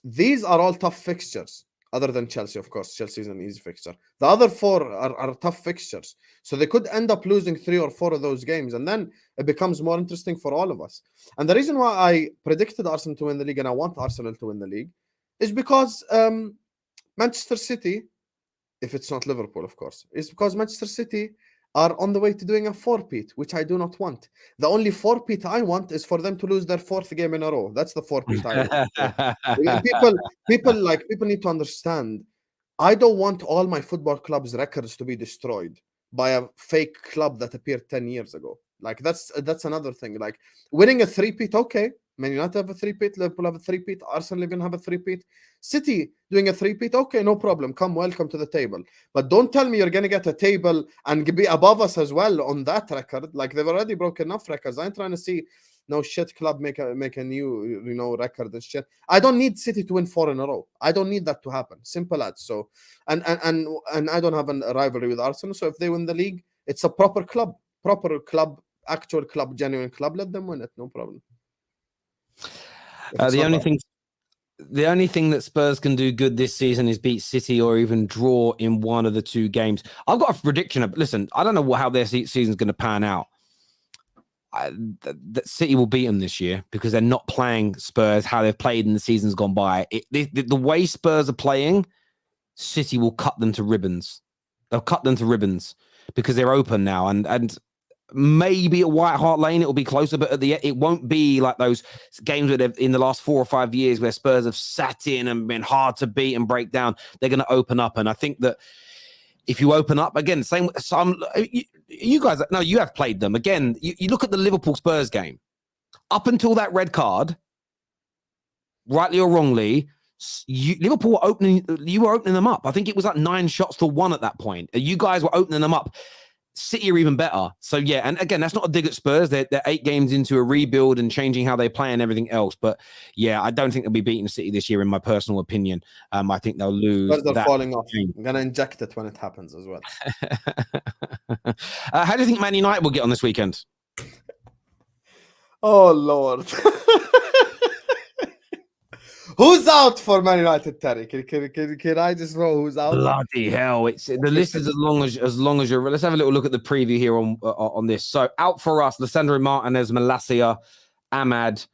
These are all tough fixtures, other than Chelsea, of course. Chelsea is an easy fixture. The other 4 are tough fixtures. So they could end up losing 3 or 4 of those games, and then it becomes more interesting for all of us. And the reason why I predicted Arsenal to win the league, and I want Arsenal to win the league, is because Manchester City, if it's not Liverpool, of course, is because Manchester City are on the way to doing a 4-peat, which I do not want. The only 4-peat I want is for them to lose their 4th game in a row. That's the 4-peat I want. People need to understand, I don't want all my football clubs' records to be destroyed by a fake club that appeared 10 years ago. Like, that's another thing. Like, winning a 3-peat, okay. Man United have a 3-peat, Liverpool have a 3-peat, Arsenal even have a 3-peat. City doing a 3-peat, okay, no problem. Welcome to the table. But don't tell me you're going to get a table and be above us as well on that record. Like, they've already broken enough records. I'm trying to see No shit, club make a new record and shit. I don't need City to win 4 in a row. I don't need that to happen. Simple as. So, and I don't have a rivalry with Arsenal. So if they win the league, it's a proper club, actual club, genuine club. Let them win it, no problem.
The only thing that Spurs can do good this season is beat City or even draw in one of the 2 games. I've got a prediction. Listen, I don't know how their season's going to pan out. That City will beat them this year because they're not playing Spurs how they've played in the seasons gone by. The way Spurs are playing, City will cut them to ribbons. They'll cut them to ribbons because they're open now. And maybe at White Hart Lane, it will be closer, but it won't be like those games where in the last 4 or 5 years where Spurs have sat in and been hard to beat and break down. They're going to open up. And I think that if you open up, again, you guys, no, you have played them. Again, you look at the Liverpool Spurs game. Up until that red card, rightly or wrongly, Liverpool were opening them up. I think it was like 9 shots to 1 at that point. You guys were opening them up. City are even better. So, yeah, and again, that's not a dig at Spurs. They're 8 games into a rebuild and changing how they play and everything else. But, yeah, I don't think they'll be beating City this year, in my personal opinion. I think they'll lose.
Spurs are falling off. I'm going to inject it when it happens as well.
How do you think Man United will get on this weekend?
Oh, Lord. Who's out for Man United, Terry? Can I just know who's out?
Bloody hell! The list is as long as you're. Let's have a little look at the preview here on this. So out for us: Lissandro Martinez, Malacia, Ahmad,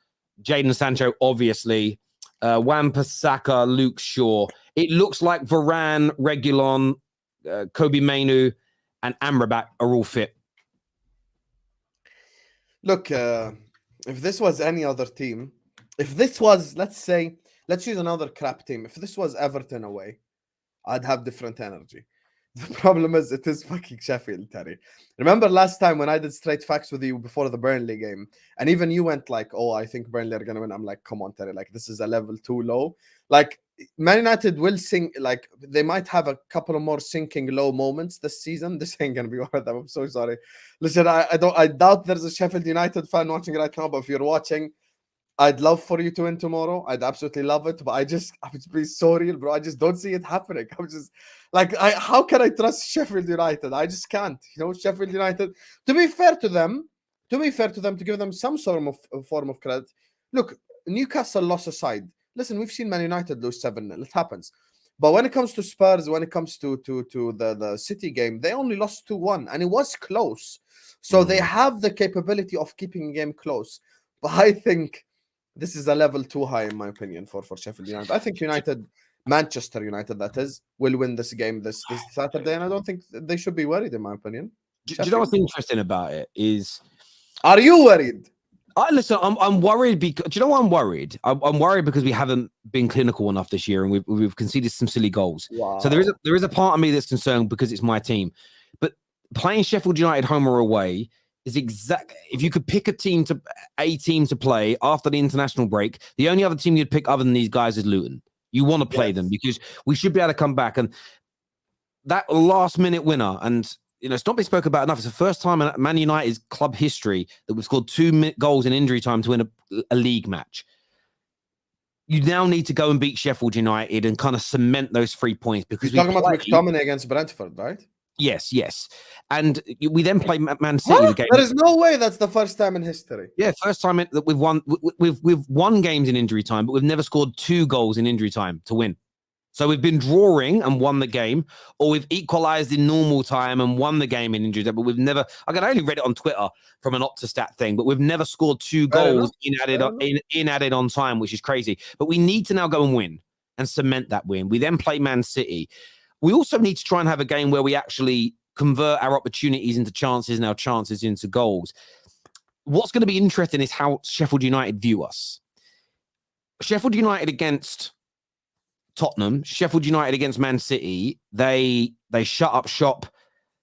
Jadon Sancho, obviously, Wan-Bissaka, Luke Shaw. It looks like Varane, Reguilon, Kobe Mainu, and Amrabat are all fit.
Look, if this was any other team, if this was, let's use another crap team. If this was Everton away, I'd have different energy. The problem is it is fucking Sheffield, Terry. Remember last time when I did straight facts with you before the Burnley game, and even you went like, oh, I think Burnley are going to win. I'm like, come on, Terry, like this is a level too low. Like Man United will sink, like they might have a couple of more sinking low moments this season. This ain't going to be one of them. I'm so sorry. Listen, I doubt there's a Sheffield United fan watching right now, but if you're watching, I'd love for you to win tomorrow. I'd absolutely love it, but I would be so real, bro. I just don't see it happening. I'm just like, how can I trust Sheffield United? I just can't. Sheffield United. To be fair to them, to give them some sort of form of credit. Look, Newcastle loss aside. Listen, we've seen Man United lose 7-0. It happens. But when it comes to Spurs, when it comes to the City game, they only lost 2-1, and it was close. So they have the capability of keeping a game close. But I think this is a level too high, in my opinion, for Sheffield United. I think Manchester United, that is, will win this game this Saturday, and I don't think they should be worried, in my opinion.
Do you know what's interesting about it is...
Are you worried?
Listen, I'm worried because... Do you know why I'm worried? I'm worried because we haven't been clinical enough this year, and we've conceded some silly goals.
Wow.
So there is a part of me that's concerned because it's my team. But playing Sheffield United home or away... is if you could pick a team to play after the international break, the only other team you'd pick other than these guys is Luton. You want to play them because we should be able to come back. And that last minute winner, and it's not been spoken about enough. It's the first time in Man United's club history that we've scored 2 goals in injury time to win a league match. You now need to go and beat Sheffield United and kind of cement those 3 points because
you're talking about McTominay against Brentford, right?
Yes. And we then play Man City. The game.
There is no way that's the first time in history.
Yeah, first time that we've won. We've won games in injury time, but we've never scored 2 goals in injury time to win. So we've been drawing and won the game, or we've equalized in normal time and won the game in injury time, but we've never... I only read it on Twitter from an Optastat thing, but we've never scored 2 goals in added on time, which is crazy. But we need to now go and win and cement that win. We then play Man City. We also need to try and have a game where we actually convert our opportunities into chances and our chances into goals. What's going to be interesting is how Sheffield United view us. Sheffield United against Tottenham, Sheffield United against Man City, they shut up shop.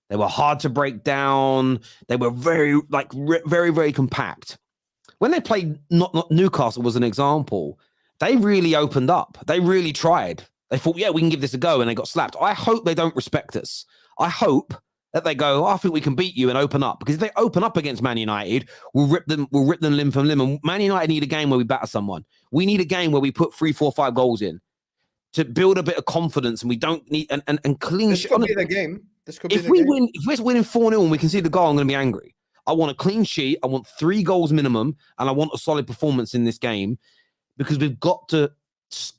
They were hard to break down. They were very, very compact. When they played not Newcastle was an example, they really opened up. They really tried. They thought, yeah, we can give this a go, and they got slapped. I hope they don't respect us. I hope that they go, I think we can beat you and open up. Because if they open up against Man United, we'll rip them limb from limb. And Man United need a game where we batter someone. We need a game where we put 3, 4, 5 goals in to build a bit of confidence, and we don't need and clean.
This could be the game. This could be the game.
If we're winning 4-0 and we can see the goal, I'm going to be angry. I want a clean sheet. I want 3 goals minimum, and I want a solid performance in this game, because we've got to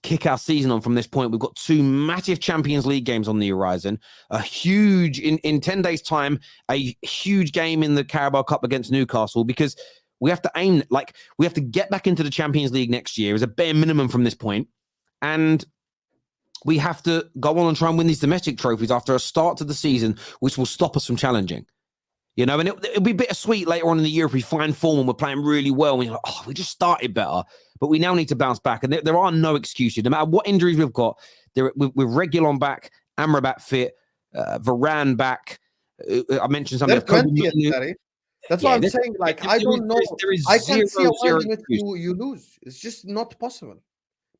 kick our season on from this point. We've got 2 massive Champions League games on the horizon, a huge in 10 days time, a huge game in the Carabao Cup against Newcastle, because we have to aim, like, we have to get back into the Champions League next year as a bare minimum from this point, and we have to go on and try and win these domestic trophies after a start to the season which will stop us from challenging. You know, and it'll be bittersweet later on in the year if we find form and we're playing really well and you're like, oh, we just started better. But we now need to bounce back. And there are no excuses. No matter what injuries we've got, with Reguilon back, Amrabat fit, Varane back. I mentioned something.
That's what I'm saying. Like, I don't know. I can't see a world in which you lose. It's just not possible.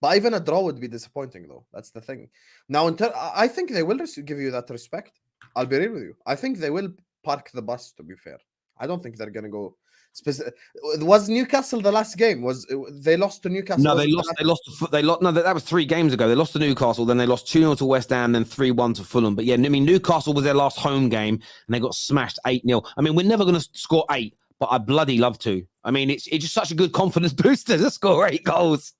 But even a draw would be disappointing, though. That's the thing. Now, I think they will give you that respect. I'll be real with you. I think they will park the bus, to be fair. I don't think they're going to go specific. Was Newcastle the last game? They lost to Newcastle?
No, they lost. No, that was 3 games ago. They lost to Newcastle, then they lost 2-0 to West Ham, then 3-1 to Fulham. But yeah, I mean, Newcastle was their last home game and they got smashed 8-0. I mean, we're never going to score 8, but I bloody love to. I mean, it's just such a good confidence booster to score 8 goals.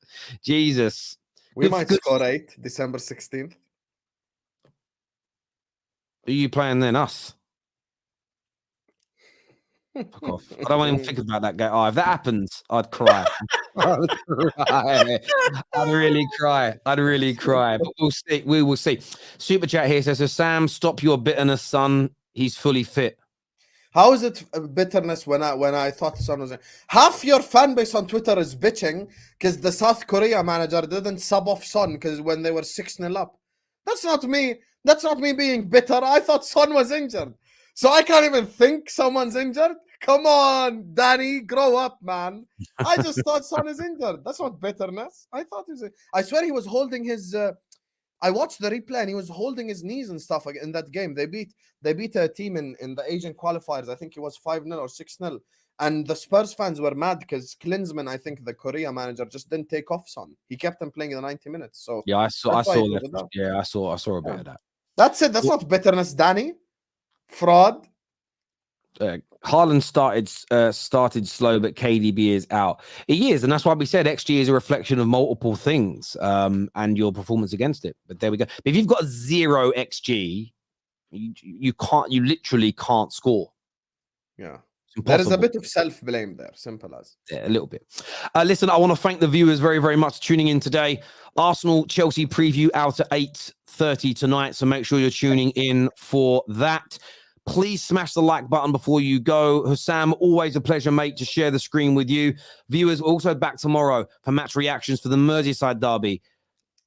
Jesus.
We might score 8, December 16th.
Who are you playing then? Us? Fuck off. I don't want to even think about that game. Oh, if that happens, I'd cry. I'd really cry. But we'll see. We will see. Super chat here says, Sam, stop your bitterness, son. He's fully fit.
How is it bitterness when I thought Son was... Half your fan base on Twitter is bitching because the South Korea manager didn't sub off Son because when they were 6-0 up. That's not me. That's not me being bitter. I thought Son was injured. So I can't even think someone's injured. Come on, Danny, grow up, man. I just thought Son is injured. That's not bitterness. I thought he was... I swear he was holding his... I watched the replay and he was holding his knees and stuff in that game. They beat a team in the Asian qualifiers. I think it was 5-0 or 6-0. And the Spurs fans were mad because Klinsmann, I think the Korea manager, just didn't take off Son. He kept him playing in the 90 minutes. So
yeah, I saw that. Yeah, I saw a bit of that.
That's it. That's not bitterness, Danny. Fraud.
Haaland started slow, but KDB is out. He is, and that's why we said XG is a reflection of multiple things, and your performance against it. But there we go. But if you've got 0 XG, you literally can't score.
Yeah. There is a bit of self-blame there, simple as.
Yeah, a little bit. Listen, I want to thank the viewers very, very much for tuning in today. Arsenal-Chelsea preview out at 8:30 tonight, so make sure you're tuning in for that. Please smash the like button before you go. Husam, always a pleasure, mate, to share the screen with you. Viewers, also back tomorrow for match reactions for the Merseyside derby.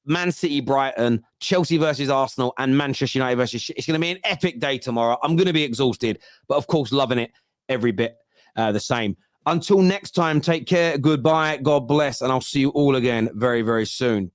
Man City, Brighton, Chelsea versus Arsenal, and Manchester United versus... It's going to be an epic day tomorrow. I'm going to be exhausted, but of course, loving it every bit the same. Until next time, take care, goodbye, God bless, and I'll see you all again very, very soon.